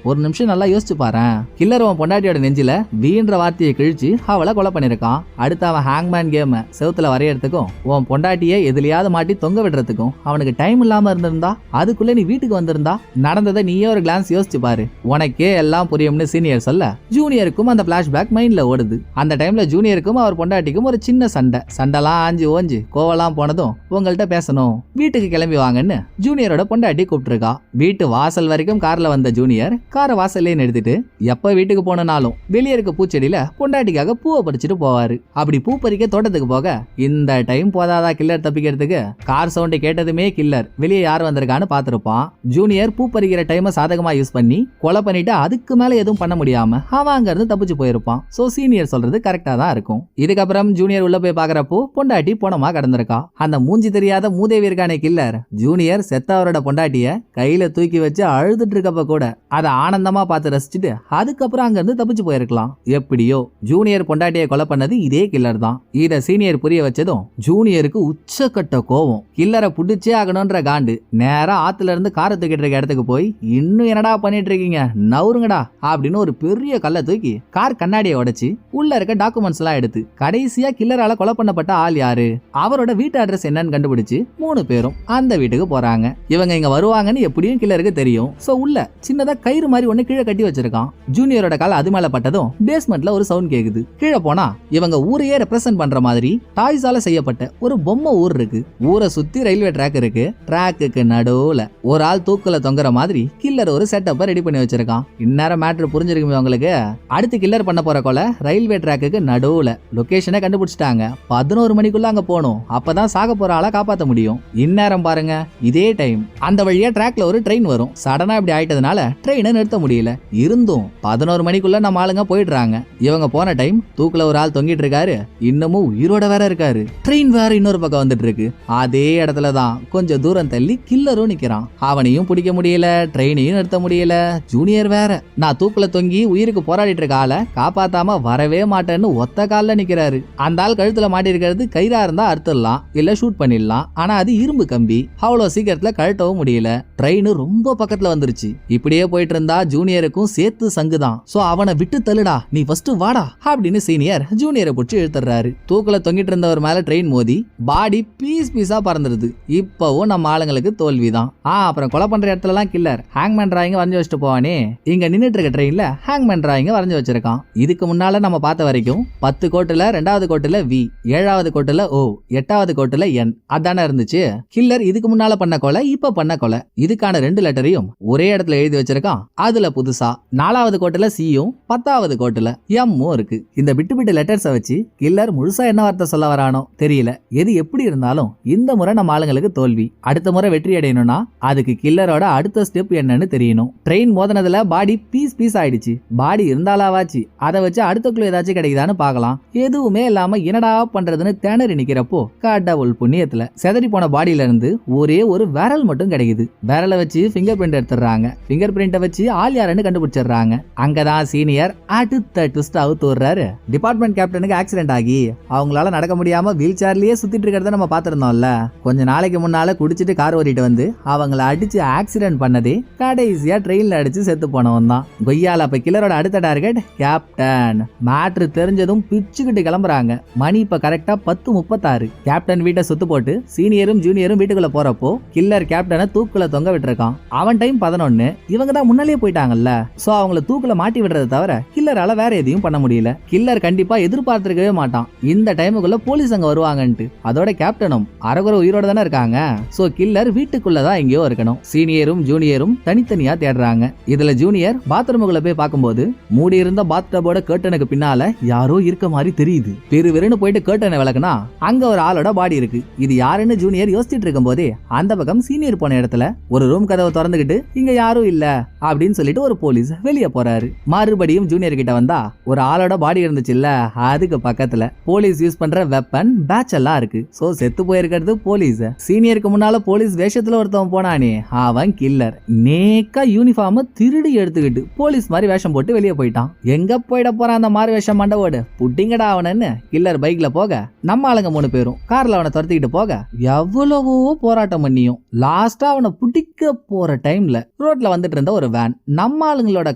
ஒரு நிமிஷம் நல்லா யோசிச்சு பாரு, கில்லர் உன் பொண்டாட்டியோட நெஞ்சில வீன்ற வார்த்தையை கிழிச்சு அவளை கொலை பண்ணிருக்கான். அடுத்து அவன் ஹேங்மேன் கேம் செவுத்துல வரையறதுக்கும் உன் பொண்டாட்டியை எதுலயாவது மாட்டி தொங்க விடுறதுக்கும் அவனுக்கு டைம் இல்லாம இருந்திருந்தா அதுக்குள்ள நீ வீட்டுக்கு வந்திருந்தா நடந்ததை நீயே ஒரு கிளான்ஸ் யோசிச்சு பாரு, உனக்கே எல்லாம் புரியும்னு சீனியர் சொல்ல ஜூனியருக்கும் அந்த பிளாஷ்பேக் மைண்ட்ல ஓடுது. அந்த டைம்ல ஜூனியருக்கும் அவர் பொண்டாட்டிக்கும் ஒரு சின்ன சண்டைலாம் ஆஞ்சு ஓஞ்சு கோவலாம் போனதும் உங்கள்கிட்ட பேசணும் வீட்டுக்கு கிளம்பி வாங்கன்னு ஜூனியரோட பொண்டாட்டி கூப்பிட்டுருக்கா. வீட்டு வாசல் வரைக்கும் கார்ல வந்த ஜூனியர் காரை வாசல்லே நிறுத்திட்டு எப்ப வீட்டுக்கு போனாலும் வெளியே இருக்க பூச்செடியில பொண்டாட்டிக்காக பூவை பறிச்சுட்டு போவாரு. அப்படி பூ பறிக்க தோட்டத்துக்கு போக இந்த டைம் போதாதா கில்லர் தப்பிக்கிறதுக்கு, கார் சவுண்ட் கேட்டதுமே கில்லர் வெளியே யார் வந்திருக்கான்னு பாத்திருப்பான். ஜூனியர் பூ பறிக்கிற டைமை சாதகமா யூஸ் பண்ணி கொலை பண்ணிட்டு அதுக்கு மேல எதுவும் பண்ண முடியாம அவன் அங்க இருந்து தப்பிச்சு போயிருப்பான். சோ சீனியர் சொல்றது கரெக்டா தான் இருக்கும். இதுக்கப்புறம் ஜூனியர் உள்ள போய் பாக்குறப்போ பொண்டாட்டி போனமா கடந்திருக்கா. அந்த மூஞ்சி தெரியாத மூதேவி இருக்கானே கில்லர், ஜூனியர் செத்தவரோட பொண்டாட்டிய கையில தூக்கி வச்சு அழுதுட்டு இருக்கப்ப கூட அதை ஆனந்தமா பார்த்து ரசிச்சுட்டு அதுக்கப்புறம் அங்க இருந்து தப்பிச்சு போயிருக்கலாம். எப்படியோ ஜூனியர் பொண்டாட்டியை கொலை பண்ணது இதே கில்லர் தான். இத சீனியர் புரிய வச்சதும் ஜூனியருக்கு உச்சக்கட்ட கோவம். கில்லரை புடிச்சே ஆகணும்ன்ற காண்டு நேரா ஆத்துல இருந்து காரை தூக்கிட்டு இருக்க இடத்துக்கு போய், இன்னும் என்னடா பண்ணிட்டு இருக்கீங்க நவுருங்கடா அப்படின்னு ஒரு பெரிய கல்லை தூக்கி கார் கண்ணாடியை உடைச்சு உள்ள இருக்க டாக்குமெண்ட்ஸ் எல்லாம் எடுத்து கடைசியா கில்லரால கொலை பண்ணப்பட்ட ஆள் யாரு, அவரோட வீட்டு அட்ரஸ் என்னன்னு கண்டுபிடிச்சு 3 பேரும் அந்த வீட்டுக்கு போறாங்க. இவங்க இங்க வருவாங்கன்னு எப்படியும் கில்லருக்கு தெரியும். சோ உள்ள சின்னதா கயிறு மாதிரி ஒண்ணு கீழே கட்டி வச்சிருக்கான். ஜூனியரோட கால் அது மேல பட்டதும் பேஸ்மெண்ட்ல ஒரு சவுண்ட் கேக்குது. கீழே போனா இவங்க ஊரையே ரெப்ரசென்ட் பண்ற மாதிரி டாய்ஸால செய்யப்பட்ட ஒரு பொம்மை ஊர் இருக்கு. ஊரை சுத்தி ரயில்வே ட்ராக் இருக்கு. ட்ராக்குக்கு நடுவுல ஒரு ஆள் தூக்குல தொங்குற மாதிரி கில்லர் ஒரு செட்டப்ப ரெடி பண்ணி வச்சிருக்கான். இந்நேரம் மேட்ரு புரிஞ்சிருக்குமே உங்களுக்கு. அடுத்து கில்லர் பண்ண போற கொலை ரயில்வே ட்ராக்குக்கு நடுவுல. லொகேஷனை கண்டுபிடிச்சிட்டாங்க. 11 மணிக்குள்ள அங்க போகணும், அப்பதான் சாக போற ஆளை காப்பாத்த முடியும். இந்நேரம் பாருங்க இதே டைம் அந்த வழியா ட்ராக்ல ஒரு ட்ரெயின் வரும். சடனா இப்படி ஆயிட்டதுனால ட்ரெயினை நிறுத்த முடியல. இருந்தும் 11 மணிக்குள்ள நம்ம ஆளுங்க போயிடுறாங்க. இவங்க போன டைம் தூக்குல ஒரு ஆள் தொங்கிட்டு இருக்காரு, இன்னமும் உயிரோட வேற இருக்காரு. ட்ரெயின் வேற இன்னொரு பக்கம் வந்துட்டு இருக்கு. அதே இடத்துலதான் கொஞ்சம் தூரம் தள்ளி கில்லரும் நிக்கிறான். அவனையும் பிடிக்க முடியல, ட்ரெயினையும் நிறுத்த முடியல. ஜூனியர் வேற நான் தூக்குல தொங்கி உயிருக்கு போராடிட்டு இருக்க ஆளை காப்பாத்தாம வரவே மாட்டேன்னு ஒத்த கால்ல நிக்கிறாரு. அந்த ஆள் கழுத்துல மாட்டி இருக்கிறது கயிறா இருந்தா அறுத்துடலாம், இல்ல ஷூட் பண்ணிடலாம். ஆனா அது இரும்பு கம்பி, அவ்வளவு சீக்கிரத்துல கழட்டவும் முடியல. ட்ரெயின் ரொம்ப பக்கத்துல வந்துருச்சு. இப்படியே போயிட்டு இருந்தா ஜூனியருக்கும் சேர்த்து சங்குதான். சோ அவனை விட்டு தள்ளுடா, நீ ஃபர்ஸ்ட் வாடா அப்படின்னு சீனியர் ஜூனியரை பிடிச்சி இழுத்துறாரு. தூக்குல தொங்கிட்டு இருந்தவர் மேல ட்ரெயின் மோதி பாடி பீஸ் பீஸா பறந்துருது. இப்பவும் நம்ம ஆளுங்களுக்கு தோல்விதான். அப்புறம் கொலை பண்ற இடத்துல எல்லாம் கில்லர் ஹேங்மேன் டிராயிங்க வரைஞ்சு வச்சுட்டு போவானே, இங்க நின்னுட்டு இருக்க ட்ரெயின்ல ஹேங்மேன் டிராயிங்க வரைஞ்சு வச்சிருக்கான். இதுக்கு முன்னால நம்ம பார்த்த வரைக்கும் 10 கோட்டுல 2வது கோட்டுல வி, 7வது கோட்டுல ஓ, 8வது கோட்டுல என் அதானே இருந்துச்சு. கில்லர் இதுக்கு முன்னால பண்ண கொலை இப்ப பண்ண கொலை இதுக்கான 2 லெட்டரையும் ஒரே இடத்துல எழுதி வச்சிருக்கான். அதுல புதுசா 4வது கோட்டுல சியும் 10வது கோட்டுல எம்மும் இருக்கு. இந்த விட்டு லெட்டர்ஸை வச்சு கில்லர் முழுசா என்ன வார்த்தை சொல்ல வரானோ தெரியல. எது எப்படி இருந்தாலும் இந்த முறை நம்ம ஆளுங்களுக்கு தோல்வி. அடுத்த முறை வெற்றி அடையணும்னா அதுக்கு கில்லரோட அடுத்த ஸ்டெப் என்னன்னு தெரியணும். ட்ரெயின் மோதனதுல பாடி பீஸ் பீஸ் ஆயிடுச்சு. பாடி இருந்தாலாவாச்சு அதை வச்சு அடுத்த குழு ஏதாச்சும் கிடைக்குதான்னு பார்க்கலாம். எதுவுமே இல்லாம என்னடா பண்றதுன்னு திணறி நிக்கிறப்போ கடவுள் புண்ணியத்துல செதறி போன பாடியில இருந்து ஒரே ஒரு விரல் மட்டும் கிடைக்குது. விரலை வச்சு ஃபிங்கர் பிரிண்ட் எடுத்துறாங்க. ஃபிங்கர் பிரிண்ட வச்சு ஆள் யாருன்னு கண்டுபிடிச்சிடுறாங்க. அங்கதான் சீனியர் அடுத்த ட்விஸ்ட் அவுத்து வர்றாரு. டிபார்ட்மெண்ட் கேப்டனுக்கு ஆக்சிடென்ட் ஆகி அவங்களால நடக்க முடியாம வீல் சேர்லயே சுத்திட்டு இருக்கிறத நம்ம பாத்திருந்தோம்ல. கொஞ்ச நாளைக்கு முன்னால குடிச்சிட்டு கார் ஓட்டிட்டு வந்து அவங்கள அடிச்சு ஆக்சிடென்ட் பண்ணதே கடைசியா ட்ரெயின்ல அடிச்சு செத்து போனவன் தான். கொய்யால அப்ப கில்லரோட அடுத்த டார்கெட் கேப்டன். மேட்ரு தெரிஞ்சதும் பிச்சுக்கிட்டு கிளம்புறாங்க. மணி இப்ப கரெக்டா 10:36. கேப்டன் வீட்டை சுத்து போட்டு சீனியரும் ஜூனியரும் வீட்டுக்குள்ள போறப்போ கில்லர் கேப்டனை தூக்குல தொங்க விட்டுருக்கான். அவன் டைம் 11. இவங்க தான் முன்னாலே போயிட்டாங்கல்ல. சோ அவங்கள தூக்குல மாட்டி விடுறத தவிர கில்லரால வேற எதையும் பண்ண முடியல. கில்லர் கண்டிப்பா எதிர்பார்த்திருக்கவே மாட்டான் இந்த டைமுக்குள்ள போலீஸ் அங்க வருவாங்கன்ட்டு. அதோட கேப்டனும் அரகுற உயிரோட தானே இருக்காங்க. சோ கில்லர் வீட்டுக்குள்ளதான் எங்கேயோ இருக்கணும். சீனியரும் ஜூனியரும் தனித்தனியா தேடுறாங்க. இதுல ஜூனியர் பாத்ரூமுக்குள்ள போய் பார்க்கும்போது மூடி இருந்த பாத்டபோட கர்ட்டனுக்கு பின்னால யாரோ இருக்க மாதிரி தெரியுது. பெருவெருன்னு போயிட்டு கர்ட்டனை விளக்குனா அங்க ஒரு ஆளோட பாடி இருக்கு. இது யாருன்னு ஜூனியர் யோசிச்சுட்டு இருக்கும் போதே அந்த பக்கம் சீனியர் போன இடத்துல ஒரு ரூம் கதவை திறந்துகிட்டு இங்க யாரும் இல்ல அப்படின்னு சொல்லிட்டு ஒரு போலீஸ் வெளியே போறாரு. மறுபடியும் ஜூனியர் கிட்ட வந்தா ஒரு ஆளோட பாடி இருந்துச்சு இல்ல, அதுக்கு பக்கத்துல போலீஸ் யூஸ் பண்ற வெப்பன் பேட்ச் எல்லாம் இருக்கு. சோ செத்து போயிருக்கிறது போலீஸ். சீனியருக்கு முன்னால போலீஸ் போலீஸ் வேஷத்துல ஒருத்தவன் போனானே அவன் கில்லர். நேக்கா யூனிஃபார்ம் திருடி எடுத்துக்கிட்டு போலீஸ் மாதிரி வேஷம் போட்டு வெளியே போயிட்டான். எங்க போயிட போறான் அந்த மாதிரி வேஷம் மண்டவோடு, புட்டிங்கடா அவனன்னு கில்லர் பைக்ல போக நம்ம ஆளுங்க 3 பேரும் கார்ல அவனை துரத்திக்கிட்டு போக எவ்வளவோ போராட்டம் பண்ணியும் லாஸ்டா அவனை பிடிக்க போற டைம்ல ரோட்ல வந்துட்டு இருந்த ஒரு வேன் நம்ம ஆளுங்களோட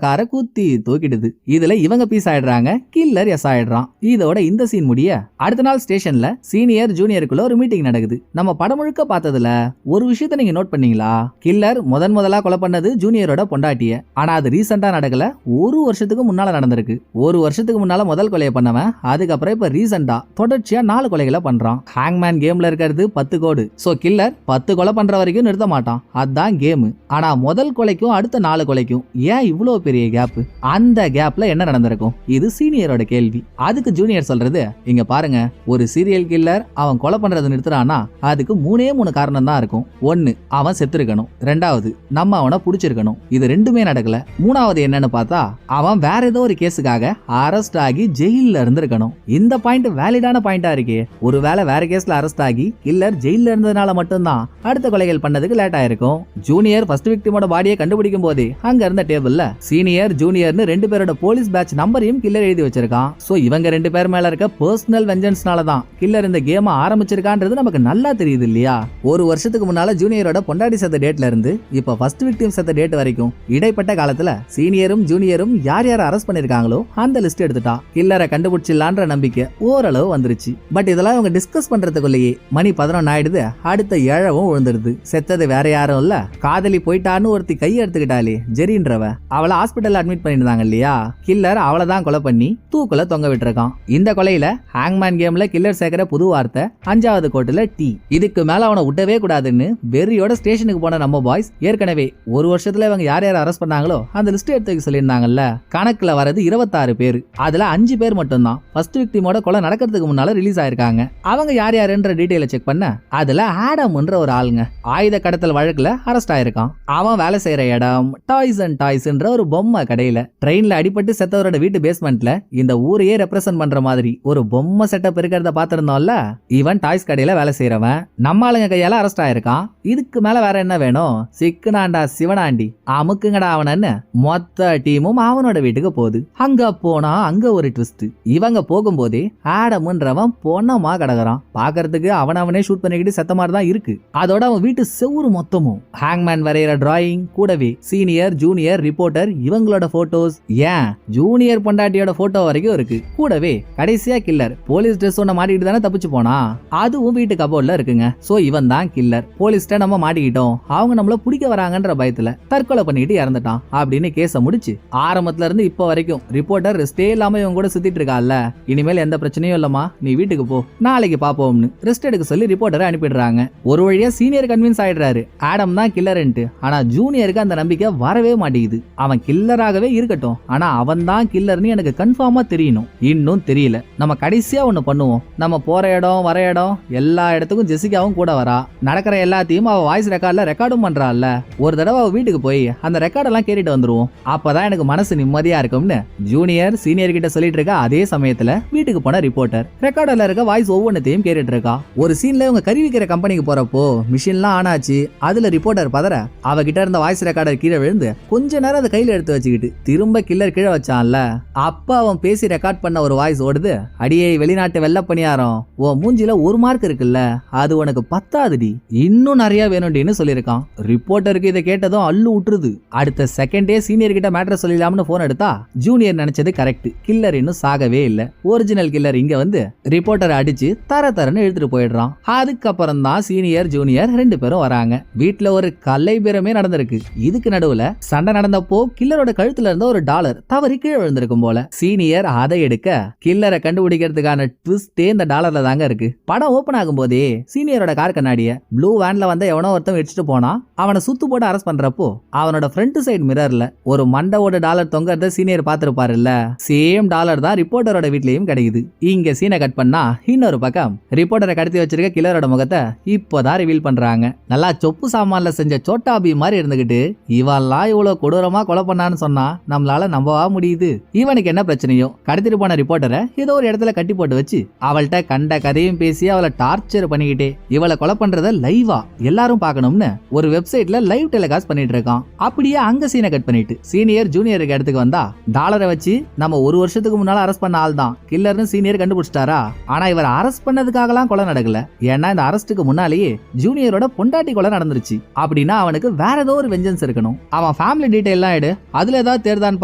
காரை குத்தி தூக்கிடுது. இதுல இவங்க பீஸ் ஆயிடுறாங்க, கில்லர் எஸ் ஆயிடுறான். இதோட இந்த சீன் முடிய அடுத்த நாள் ஸ்டேஷன்ல சீனியர் ஜூனியருக்குள்ள ஒரு மீட்டிங் நடக்குது. நம்ம படம் முழுக்க பார்த்ததுல ஒரு விஷயத்தை நீங்க நோட் பண்ணீங்களா? கில்லர் முதலா கொலை பண்ணது ஜூனியரோட பொண்டாட்டிய. ஆனா அது ரீசெண்டா நடக்கல, ஒரு வருஷத்துக்கு முன்னால நடந்திருக்கு. ஒரு வருஷத்துக்கு முன்னால முதல் கொலையை பண்ணவன் அதுக்கப்புறம் இப்ப ரீசெண்டா தொடர்ச்சியா 4 கொலைகளை பண்றான். ஹேங்மேன் கேம்ல இருக்கிறது 10 கோடு. சோ கில்லர் 10 கொலை பண்ற வரைக்கும் நிறுத்த மாட்டான், அதான் கேம். ஆனா முதல் கொலைக்கும் அடுத்த 4 கொலைக்கும் ஏன் இவ்வளவு பெரிய கேப்? அந்த கேப்ல என்ன நடந்திருக்கும்? இது சீனியரோட கேள்வி. அதுக்கு ஜூனியர் சொல்றது, இங்க பாருங்க, ஒரு சீரியல் கில்லர் அவன் கொலை பண்றதை நிறுத்துறானா அதுக்கு 3 காரணம் தான் இருக்கும். 1, அவன் செத்துருக்கணும். 2வது, நம்ம அவனை புடிச்சிருக்கணும். இது 2மே நடக்கல. 3வது என்னன்னு பார்த்தா அவன் வேற ஏதோ ஒரு கேஸுக்காக அரெஸ்ட் ஆகி ஜெயில இருந்திருக்கணும். இந்த பாயிண்ட் வேலிடான பாயிண்டா இருக்கே. ஒருவேளை வேற கேஸ்ல அரெஸ்ட் ஆகி கில்லர் ஜெயில இருந்ததுனால மட்டும்தான் அடுத்த கொலைகள் பண்ணதுக்கு லேட் ஆயிருக்கும். ஜூனியர் ஃபர்ஸ்ட் விக்டிமோட பாடியை கண்டுபிடிக்கும் போதே அங்க இருந்த டேபிள்ல சீனியர் ஜூனியர்னு 2 பேரோட போலீஸ் பேட்ச் நம்பரையும் கில்லர் எழுதி வச்சிருக்கான். சோ இவங்க 2 பேர் மேல இருக்க பர்சனல் வெஞ்சன்ஸ்னால தான் கில்லர் இந்த கேம் ஆரம்பிச்சிருக்கான்றது நமக்கு நல்லா தெரியுது இல்லையா? ஒரு வருஷத்துக்கு முன்னால ஜூனியரோட பொண்டாட்டி செத்த டேட்ல இருந்து இப்ப ஃபர்ஸ்ட் விக்டிம் செத்த டேட் வரைக்கும் இடைப்பட்ட காலத்துல சீனியரும் ஜூனியரும் யார் அரெஸ்ட் பண்ணிருக்காங்களோ அந்த லிஸ்ட் எடுத்துட்டா கில்லரை கண்டுபிடிச்சிடலான்ற நம்பிக்கை ஓரளவு வந்துருச்சு. பட் இதெல்லாம் இவங்க டிஸ்கஸ் பண்றதுக்குள்ளேயே மணி 11 ஆயிடுது. அடுத்த ஏழவும் விழுந்துருது. செத்தது வேற யாரும் இல்ல, காதலி போயிட்டான்னு ஒருத்தி கை எடுத்துக்கிட்டாலே ஜெரின்றவ. அவளை ஹாஸ்பிட்டல்ல அட்மிட் பண்ணிருந்தாங்க இல்லையா? கில்லர் அவளை தான் கொலை பண்ணி தூக்குல தொங்க விட்டுருக்கான். இந்த கொலையில ஹேங்மேன் கேம்ல கில்லர் சேர்க்கிற புது வார்த்தை 5வது கோட்டுல டி. இதுக்கு மேல அவனை விட்டவே கூடாதுன்னு வெறியோட ஸ்டேஷனுக்கு போன நம்ம பாய்ஸ் ஏற்கனவே ஒரு வருஷத்துல இவங்க யார் அரெஸ்ட் பண்ணாங்களோ அந்த லிஸ்ட் எடுத்து சொல்லியிருந்தாங்கல்ல. கணக்குல வரது 26 பேர். அதுல 5 பேர் மட்டும் தான் ஃபர்ஸ்ட் விக்டிமோட கொலை நடக்கிறதுக்கு முன்னால ரிலீஸ் ஆயிருக்காங்க. அவங்க யாருன்ற டீடைல செக் பண்ண அதுல ஆடம்ன்ற ஒரு ஆளுங்க ஆயுத கடத்தல் வழக்குல அரெஸ்ட் ஆயிருக்கான். அவன் வேலை செய்யற இடம் டாய்ஸ் அண்ட் டாய்ஸ்ன்ற ஒரு பொம்மை கடையில. ட்ரெயின்ல அடிபட்டு செத்தவரோட வீட்டு பேஸ்மெண்ட்ல இந்த ஊரையே ரெப்ரசென்ட் பண்ற மாதிரி ஒரு பொம்மை செட்டப் இருக்கிறத பாத்திருந்தோம்ல. இவன் டாய்ஸ் கடையில வேலை செய்யறவன் நம்ம ஆளுங்க கையால அரெஸ்ட் ஆயிருக்கான். இதுக்கு மேல வேற என்ன வேணும்? சிக்கனாண்டா சிவனாண்டி அமுக்குங்கடா அவனன்னு மொத்த டீமும் அவனோட வீட்டுக்கு போகுது. அங்க போனா அங்க ஒரு ட்விஸ்ட். இவங்க போகும்போதே ஆடம்ன்றவன் பொண்ணமா கிடக்குறான். பாக்குறதுக்கு அவனே ஷூட் பண்ணிக்கிட்டு செத்த மாதிரி தான் இருக்கு. அதோட அவன் வீட்டு செவுரு மொத்தமும் ஹேங்மேன் வரைகிற டிராயிங், கூடவே சீனியர் ஜூனியர் ரிப்போர்ட்டர் இவங்களோட போட்டோஸ், ஏன் ஜூனியர் பொண்டாட்டியோட போட்டோ வரைக்கும் இருக்கு. கூடவே கடைசியா கில்லர் போலீஸ் ட்ரெஸ் ஒண்ண மாட்டிட்டு தானே தப்பிச்சு போனா, அதுவும் வீட்டு கபோர்ட்ல இருக்குங்க. சோ இவன் தான் கில்லர். போலீஸ்ட நம்ம மாட்டிக்கிட்டோம், அவங்க நம்மள பிடிக்க வராங்கன்ற பயத்துல தற்கொலை பண்ணிட்டு இறந்துட்டான் அப்படின்னு கேஸ முடிச்சு ஆரம்பத்துல இருந்து இப்ப வரைக்கும் ரிப்போர்ட்டர் ரெஸ்டே இல்லாம இவங்க கூட சுத்திட்டு இருக்கால. இனிமேல் எந்த பிரச்சனையும் இல்லமா, நீ வீட்டுக்கு போ, நாளைக்கு பாப்போம்னு ரெஸ்ட் எடுக்க சொல்லி ரிப்போர்ட்டரை அனுப்பிடுறாங்க. ஒரு வழியா சீனியர் கன்வின்ஸ் ஆயிடுறாரு ஆடம் தான் கில்லர்ன்ட்டு. ஆனா ஜூனியருக்கு அந்த நம்பிக்கை வரவே மாட்டேங்குது. அவன் கில்லராகவே இருக்கட்டும், ஆனா அவன் தான் கில்லர்னு எனக்கு கன்ஃபார்மா தெரியணும். இன்னும் தெரியல. நம்ம கடைசியா ஒண்ணு பண்ணுவோம். நம்ம போற இடம் வர இடம் எல்லா இடத்துக்கும் ஜெசிகாவும் கூட வரா. நடக்கிற எல்லாத்தையும் அவ வாய்ஸ் ரெக்கார்ட்ல ரெக்கார்டும் பண்றாள்ல. ஒரு தடவை அவ வீட்டுக்கு போய் அந்த ரெக்கார்டெல்லாம் கேட்டுட்டு வந்துருவோம். அப்பதான் எனக்கு மனசு நிம்மதியா இருக்கும்னு ஜூனியர் சீனியர் கிட்ட சொல்லிட்டு இருக்கா. அதே சமயத்துல வீட்டுக்கு போன ரிப்போர்ட்டர் ரெக்கார்டர்ல இருக்க வாய்ஸ் ஒவ்வொன்றையும் கேட்டுட்டு இருக்கா. ஒரு சீன்ல இவங்க கறி விக்கிற கம்பெனிக்கு போறப்போ மிஷின்லாம் ஆன் ஆச்சு. அதுல ரிப்போர்ட்டர் பதற அவகிட்ட இருந்த வாய்ஸ் ரெக்கார்டர் கீழே விழுந்து கொஞ்ச நேரம் அதை கையில எடுத்து வச்சுக்கிட்டு திரும்ப கில்லர் கீழே வச்சான்ல. அப்ப அவன் பேசி ரெக்கார்ட் பண்ண ஒரு வாய்ஸ் ஓடுது. அடியே வெளிநாட்டு வெள்ள பணியாரம், ஓ மூஞ்சில 1 மார்க் இருக்குல்ல, அது உனக்கு 10ஆவதுடி, இன்னும் நிறைய வேணும்னு சொல்லியிருக்கான். ரிப்போர்ட்டருக்கு இதை கேட்டதும் அள்ளு விட்டுருது. அடுத்த செகண்டே சீனியர் கிட்ட மேட்டர் சொல்லிடலாம்னு போன் எடுத்தா ஜூனியர் நினைச்சது கரெக்ட். கில்லர் இன்னும் சாகவே இல்ல. ஒரிஜினல் கில்லர் இங்க வந்து ரிப்போர்ட்டரை அடிச்சு தரன்னு எடுத்துட்டு போயிடுறான். அதுக்கப்புறம் தான் சீனியர் ஜூனியர் 2 பேரும் வராங்க. வீட்டுல ஒரு கலைபீரமே நடந்திருக்கு. இதுக்கு நடுவுல சண்டை நடந்தப்போ கில்லரோட கழுத்துல இருந்த ஒரு டாலர் தவறி கீழே விழுந்திருக்கும் போல. சீனியர் அதை எடுக்க கில்லரை கண்டுபிடிக்கிறதுக்கான ட்விஸ்டே இந்த டாலர்ல தாங்க இருக்கு. படம் ஓபன் ஆகும் போதே சீனியரோட கார் கண்ணாடிய ப்ளூ வேன்ல வந்த எவனோ ஒருத்தன் வச்சுட்டு போனா. அவனை சுத்து போட்டு அரெஸ்ட் பண்றப்போ அவனோட ஃப்ரண்ட் சைடு மிரர்ல ஒரு மண்டவோட டாலர் தொங்கறத சீனியர் பாத்துருப்பாருல்ல. சேம் டாலர் தான் ரிப்போர்ட்டரோட வீட்லயும் கிடைக்குது. இங்க சீனை கட் பண்ணா இன்னொரு பக்கம் ரிப்போர்ட்டரை கடத்தி வச்சிருக்க கில்லரோட முகத்தை இப்போதான் ரிவீல் பண்றாங்க. நல்லா சொப்பு சாமான்ல செஞ்ச சோட்டாபி மாதிரி இருந்துகிட்டு இவெல்லாம் இவ்வளவு கொடூரமா கொலை பண்ணான்னு சொன்னா நம்மளால நம்பவா முடியுது? இவனுக்கு என்ன பிரச்சனையோ கடத்திட்டு போன ரிப்போர்ட்டரை ஏதோ ஒரு இடத்துல கட்டி போட்டு வச்சு அவள்கிட்ட கண்ட கதையும் பேசி அவளை டார்ச்சர் பண்ணிக்கிட்டே இவளை கொலை பண்றத லைவா எல்லாரும் பார்க்கணும்னு ஒரு வெப்சைட்ல லைவ் டெலிகாஸ்ட் பண்ணிட்டு இருக்கான். அப்படியே அங்க சீனை கட் பண்ணிட்டு சீனியர் ஜூனியருக்கு இடத்துக்கு வந்தா டாலரை வச்சு நம்ம ஒரு வருஷத்துக்கு முன்னால அரெஸ்ட் பண்ண ஆள் தான் கில்லர்னு சீனியர் கண்டுபிடிச்சிட்டாரா. ஆனா இவர் அரெஸ்ட் பண்ணதுக்காகலாம் கொலை நடக்கல. ஏன்னா இந்த அரெஸ்டுக்கு முன்னாலேயே ஜூனியரோட பொண்டாட்டி கொலை நடந்துருச்சு. அப்படின்னா அவனுக்கு வேற ஏதோ ஒரு வெஞ்சன்ஸ் இருக்கணும். அவன் ஃபேமிலி டீடைல் எல்லாம் எடு, அதுல ஏதாவது தேர்தான்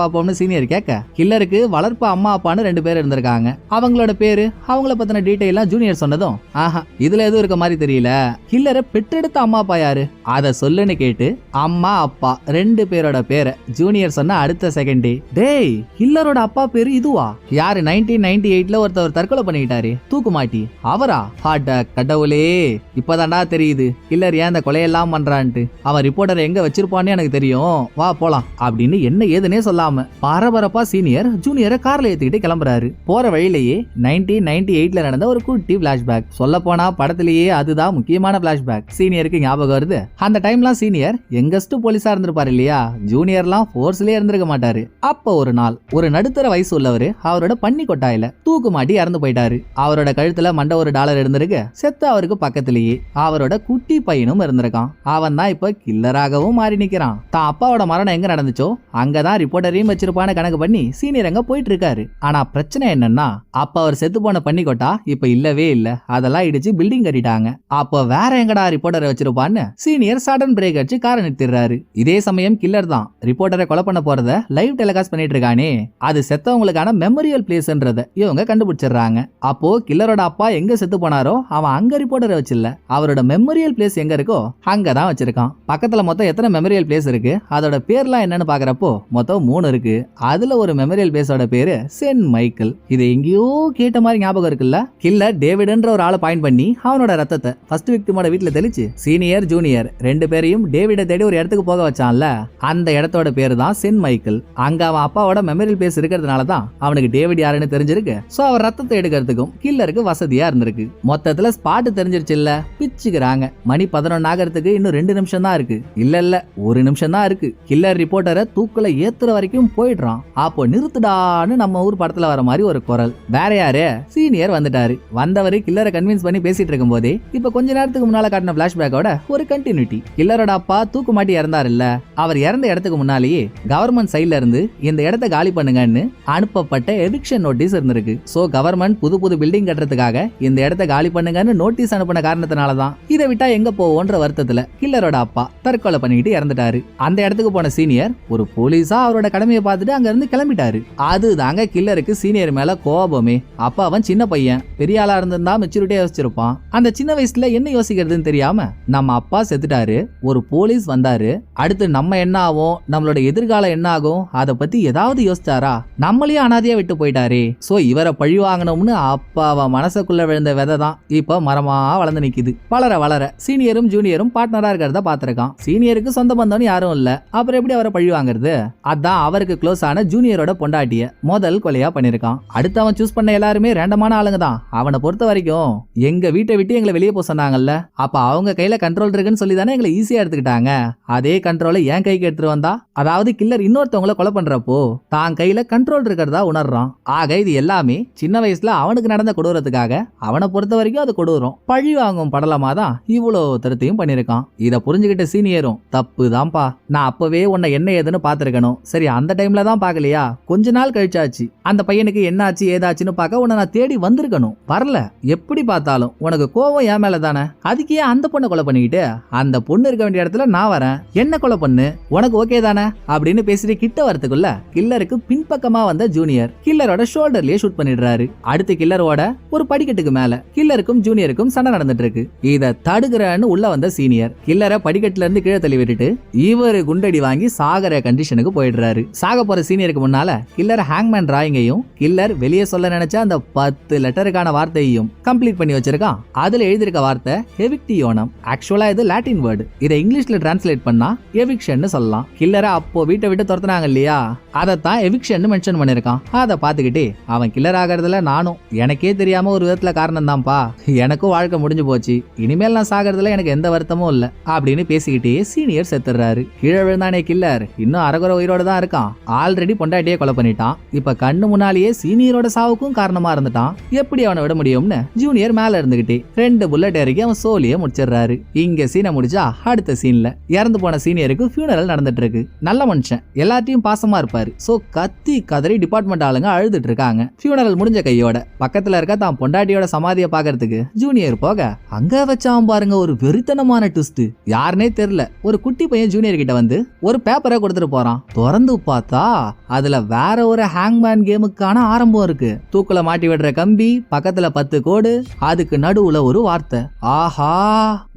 பாப்போம்னு சீனியர் கேட்க கில்லருக்கு வளர்ப்பு அம்மா அப்பான்னு 2 பேர் இருந்திருக்காங்க. அவங்களோட பேரு அவங்கள பத்தின டீடைல் ஜூனியர் சொன்னதும் ஆஹா இதுல எதுவும் இருக்க மாதிரி தெரியல, கில்லரை பெற்றெடுத்த அம்மா அப்பா யாரு அத சொல்லுன்னு கேட்டு அம்மா அப்பா 2 பேரோட பேரை ஜூனியர் சொன்ன அடுத்த செகண்டே டேய் கில்லரோட அப்பா பேரு இதுவா? யாரு 1998ல ஒருத்தவர் தற்கொலை பண்ணிட்டாரு தூக்குமாட்டி அவரா? கடவுளே இப்பதான்டா தெரியுது கில்லர் ஏன் அந்த கொலையெல்லாம் பண்றான்ட்டு. அவன் ரிப்போர்ட்டர் எங்க வச்சிருப்பான்னு எனக்கு தெரியும், வா போலாம் அப்படின்னு என்ன ஏதுனே சொல்லாம பரபரப்பா சீனியர் ஜூனியரை கார்ல ஏத்திக்கிட்டு கிளம்புறாரு. போற வழியிலேயே 1998ல நடந்த ஒரு குட்டி பிளாஷ்பேக். சொல்ல போனா படத்திலேயே அதுதான் முக்கியமான பிளாஷ்பேக் சீனியருக்கு ஞாபகம் வருது. அந்த டைம்லாம் சீனியர் யங்கஸ்ட் போலீஸா இருந்திருப்பாரு இல்லையா, ஜூனியர்லாம் போர்ஸ்லயே இருந்திருக்க மாட்டாரு. அப்ப ஒரு நாள் ஒரு நடுத்தர வயசு உள்ளவரு அவரோட பன்னி கொட்டாயில தூக்கு மாட்டி இறந்து போயிட்டாரு. அவரோட கழுத்துல மண்ட ஒரு டாலர் இருந்திருக்கு. செத்த அவருக்கு பக்கத்திலேயே அவரோட குட்டி பையனும் இருந்திருக்கான். அவன் தான் இப்ப கில்லராகவும் மாறி நிக்கிறான். தான் அப்பாவோட மரணம் எங்க நடந்துச்சோ அங்கதான் ரிப்போர்ட்டரையும் வச்சிருப்பான கணக்கு பண்ணி சீனியர் அங்க போயிட்டு இருக்காரு. ஆனா பிரச்சனை என்னன்னா அப்ப அவர் செத்து போன பன்னி கொட்டா இப்ப இல்லவே இல்ல, அதெல்லாம் இடிச்சு பில்டிங் கட்டிட்டாங்க. அப்ப வேற எங்கடா ரிப்போர்ட்டரை வச்சிருப்பான்னு சீனியர் சடன் பிரேக் அடிச்சு காரை நிறுத்திடுறாரு. இதே சமயம் கில்லர் தான் ரிப்போர்ட்டரை கொலை பண்ண போறத லைவ் டெலிகாஸ்ட் பண்ணிட்டு இருக்கானே, அது செத்தவங்களுக்கான மெமோரியல் பிளேஸ்ன்றத இவங்க கண்டுபிடிச்சிடுறாங்க. அப்போ கில்லரோட அப்பா எங்க செத்து போனாரோ அவன் அங்க ரிப்போர்ட்டரை வச்சில்ல, அவரோட மெமோரியல் பிளேஸ் எங்க இருக்கோ அங்கதான் வச்சிருக்கான். பக்கத்துல மொத்தம் எத்தனை மெமோரியல் பிளேஸ் இருக்கு, அதோட பேர்லாம் என்னன்னு பாக்குறப்போ மொத்தம் 3 இருக்கு. அதுல ஒரு மெமோரியல் பிளேஸோட பேரு சென்ட் மைக்கேல். இது எங்கேயோ கேட்ட மாதிரி ஞாபகம் இருக்குல்ல. கில்லர் டேவிட்ன்ற ஒரு ஆளை பாயிண்ட் பண்ணி அவனோட ரத்தத்தை ஃபர்ஸ்ட் விக்டிமோட வீட்ல தெளிச்சு சீனியர் ஜூனியர் 2 பேரையும் டேவிட தேடி ஒரு இடத்துக்கு போக வச்சான்ல, அந்த இடத்தோட பேரு தான் சென்ட் மைக்கேல். அங்க அவன் அப்பாவோட மெமோரியல் பிளேஸ் இருக்கிறதுனால தான் அவனுக்கு டேவிட் யாருன்னு தெரிஞ்சிருக்கு. சோ அவர் ரத்தத்தை எடுக்கிறதுக்கும் கில்லருக்கு வசதியா இருந்திருக்கு. மொத்தத்துல ஸ்பாட் தெரிஞ்சிருச்சு இல்ல, பிச்சுக்கிறாங்க. மணி 11 ஆகிறதுக்கு இன்னும் 2 நிமிஷம் தான் இருக்கு. இல்ல 1 நிமிஷம் தான் இருக்கு. கில்லர் ரிப்போர்ட்டரை தூக்குல ஏத்துற வரைக்கும் போயிடுறான். அப்போ நிறுத்துடான்னு நம்ம ஊர் படத்துல வர மாதிரி ஒரு குரல். வேற யாரு, சீனியர் வந்துட்டாரு. வந்தவரு கில்லரை கன்வின்ஸ் பண்ணி பேசிட்டு இருக்கும் போதே இப்ப கொஞ்ச நேரத்துக்கு முன்னால காட்டின பிளாஷ்பேக்கோட ஒரு கண்டினியூட்டி. கில்லரோட அப்பா தூக்கு மாட்டி இறந்தாரு இல்ல, அவர் இறந்த இடத்துக்கு முன்னாலேயே கவர்மெண்ட் சைட்ல இருந்து இந்த இடத்தை காலி பண்ணுங்கன்னு அனுப்பப்பட்ட எவிக்ஷன் நோட்டீஸ் இருந்திருக்கு. சோ கவர்மெண்ட் புது பில்டிங் கட்டுறதுக்காக இந்த இடத்தை காலி பண்ணுங்கன்னு நோட்டீஸ் அனுப்பின காரணத்தினாலதான் இதை விட்டா எங்க போவோன்ற வருத்தத்துல கில்லரோட அப்பா தற்கொலை பண்ணிட்டு இறந்துட்டாரு. அந்த இடத்துக்கு போன சீனியர் ஒரு போலீஸா அவரோட கடமையை பார்த்துட்டு அங்க இருந்து கிளம்பிட்டாரு. அதுதாங்க கில்லருக்கு சீனியர் மேல கோபமே. அப்ப அவன் சின்ன பையன், பெரிய ஆளா இருந்திருந்தா மெச்சூரிட்டியா யோசிச்சிருப்பான். அந்த சின்ன வயசுல என்ன யோசிக்கிறதுன்னு தெரியாம நம்ம அப்பா செத்துட்டாரு, ஒரு போலீஸ் வந்தாரு, அடுத்து நம்ம என்ன ஆகும், நம்மளோட எதிர்காலம் என்ன ஆகும், அதை பத்தி ஏதாவது யோசிச்சாரா? நம்மளையும் அனாதையா விட்டு போயிட்டாரே. சோ இவரை பழி வாங்கணும்னு அப்பாவ மனசுக்குள்ள விழுந்த விதை தான் இப்ப மரமா வளர்ந்து நிக்குது. வளர வளர சீனியரும் ஜூனியரும் பார்ட்னரா இருக்கிறத பாத்திருக்கான். சீனியருக்கு சொந்த பந்தம்னு யாரும் இல்ல, அப்புறம் எப்படி அவரை பழி வாங்குறது? அதான் அவருக்கு க்ளோஸ் ஆன ஜூனியரோட பொண்டாட்டிய முதல் கொலையா பண்ணிருக்கான். அடுத்து அவன் சூஸ் பண்ண எல்லாருமே ரேண்டமான ஆளுங்க தான். அவனை பொறுத்த வரைக்கும் எங்க வீட்டை விட்டு எங்களை வெளியே போக சொன்னாங்கல்ல, அப்ப அவங்க கையில கண்ட்ரோல் இருக்குன்னு சொல்லி தானே எங்களை ஈஸியா எடுத்துக்கிட்டாங்க. அதே கண்ட்ரோலை என் கைக்கு எடுத்துட்டு வந்தா, அதாவது கில்லர் இன்னொருத்தவங்களை கொலை பண்றப்போ தான் கையில கண்ட்ரோல் இருக்கிறதா உணர்றான். ஆக இது எல்லாமே சின்ன வயசுல அவனுக்கு நடந்த கொடூரத்துக்காக அவனை பொறுத்த வரைக்கும் அது கொடூரம். பழி வாங்கும் படலமா தான் இவ்வளவு தருத்தையும் பண்ணிருக்கான். இத புரிஞ்சுக்கிட்ட சீனியரும் தப்பு தான்ப்பா, நான் அப்பவே உன்னை என்ன ஏதுன்னு பாத்துருக்கணும். சரி அந்த டைம்ல தான் பாக்கலையா, கொஞ்ச நாள் கழிச்சாச்சு, அந்த பையனுக்கு என்னாச்சு ஏதாச்சுன்னு பார்க்க உன்னை நான் தேடி வந்திருக்கணும், வரல. எப்படி பார்த்தாலும் உனக்கு கோவம் என் மேல தானே, அதுக்கே அந்த பொண்ணை கொலை பண்ணிக்கிட்டு அந்த பொண்ணு இருக்க வேண்டிய இடத்துல நான் வரேன், என்ன கொலை பண்ணு, உனக்கு ஓகே தானே அப்படின்னு பேசிட்டு கிட்ட வரதுக்குள்ள கில்லருக்கு பின்பக்கமா வந்த ஜூனியர் கில்லரோட ஷோல்டர்லயே ஷூட் பண்ணிடுறாரு. அடுத்து கில்லரோட ஒரு படிக்கட்டுக்கு மேல கில்லருக்கும் ஜூனியருக்கும் சண்டை நடந்துட்டு இருக்கு. இத தடுக்கிறன்னு உள்ள வந்த சீனியர் கில்லரை படிக்கட்டுல இருந்து கீழே தள்ளி விட்டுட்டு இவரு குண்டடி வாங்கி சாகர கண்டிஷனுக்கு போயிடுறாரு. சாக போற சீனியருக்கு முன்னால கில்லர் ஹேங்மேன் டிராயிங்கையும் கில்லர் வெளியே சொல்ல நினைச்ச அந்த 10 லெட்டருக்கான வார்த்தையையும் கம்ப்ளீட் பண்ணி வச்சிருக்கான். அதுல எழுதிருக்க வார்த்தை எவிக்டியோனம். ஆக்சுவலா இது லாட்டின் வேர்டு. இதை இங்கிலீஷ்ல டிரான்ஸ்லேட் பண்ணா எவிக்ஷன் சொல்லலாம். கில்லரை அப்போ வீட்டை விட்டு துரத்துனாங்க இல்லையா, அதைத்தான் எவிக்ஷன் மென்ஷன் பண்ணிருக்கான். அதை பாத்துக்கிட்டே அவன் கில்லர் ஆகிறதுல நானும் எனக்கே தெரியாம ஒரு விதத்துல காரணம் தான்ப்பா, எனக்கும் வாழ்க்கை முடிஞ்சு போச்சு, இனிமேல் நான் சாகிறதுல எனக்கு எந்த வருத்தமும் இல்ல அப்படின்னு பேசிக்கிட்டே சீனியர் செத்துறாரு. கீழே விழுந்தானே கில்லர் இன்னும் அரகுற உயிரோட தான் இருக்கான். ஆல்ரெடி பொண்டாட்டியே கொலை பண்ணிட்டான். இப்ப கண்ணு முன்னாலேயே சீனியரோட சாவுக்கும் காரணமா இருந்துட்டான். எப்படி அவனை விட முடியும்னு ஜூனியர் மேல இருந்துகிட்டே 2 புல்லட் இறக்கி அவன் சோலிய முடிச்சு வச்சிடுறாரு. இங்க சீனை முடிச்சா அடுத்த சீன்ல இறந்து போன சீனியருக்கு ஃபியூனரல் நடந்துட்டு இருக்கு. நல்ல மனுஷன், எல்லாத்தையும் பாசமா இருப்பாரு. சோ கத்தி கதறி டிபார்ட்மெண்ட் ஆளுங்க அழுதுட்டு இருக்காங்க. ஃபியூனரல் முடிஞ்ச கையோட பக்கத்துல இருக்க தான் பொண்டாட்டியோட சமாதியை பாக்குறதுக்கு ஜூனியர் போக அங்க வச்சாம் பாருங்க ஒரு வெறித்தனமான ட்விஸ்ட். யாருனே தெரியல, ஒரு குட்டி பையன் ஜூனியர் கிட்ட வந்து ஒரு பேப்பரை கொடுத்துட்டு போறான். திறந்து பார்த்தா அதுல வேற ஒரு ஹேங்மேன் கேமுக்கான ஆரம்பம் இருக்கு. தூக்குல மாட்டி விடுற கம்பி, பக்கத்துல 10 கோடு, அதுக்கு நடுவுல ஒரு வார்த்தை. ஆஹா,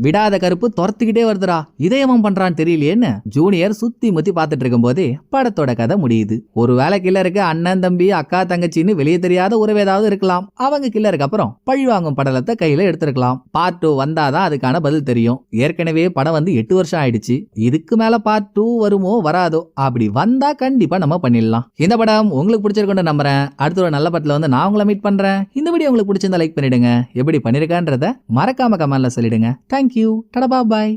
விடாத கருப்பு துரத்துக்கிட்டே வருதுடா, இதயமம் பண்றான்னு தெரியலையேன்னு ஜூனியர் சுத்தி முத்தி பாத்துட்டு இருக்கும் போதே படத்தோட கதை முடியுது. ஒருவேளை கில்லருக்கு அண்ணன் தம்பி அக்கா தங்கச்சின்னு வெளியே தெரியாத உறவு ஏதாவது இருக்கலாம். அவங்க கில்லருக்கு அப்புறம் பழிவாங்கும் படலத்தை கையில எடுத்திருக்கலாம். பார்ட் 2 வந்தாதான் அதுக்கான பதில் தெரியும். ஏற்கனவே படம் வந்து 8 வருஷம் ஆயிடுச்சு. இதுக்கு மேல பார்ட் 2 வருமோ வராதோ, அப்படி வந்தா கண்டிப்பா நம்ம பண்ணிடலாம். இந்த படம் உங்களுக்கு பிடிச்சிருக்குன்னு நம்புறேன். அடுத்த ஒரு நல்ல படத்துல வந்து நான் உங்களை மீட் பண்றேன். இந்த வீடியோ உங்களுக்கு பிடிச்சிருந்தா லைக் பண்ணிடுங்க. எப்படி பண்ணிருக்கான்றத மறக்காம கமெண்ட்ல சொல்லிடுங்க. தேங்க்யூ, டடா பாய்.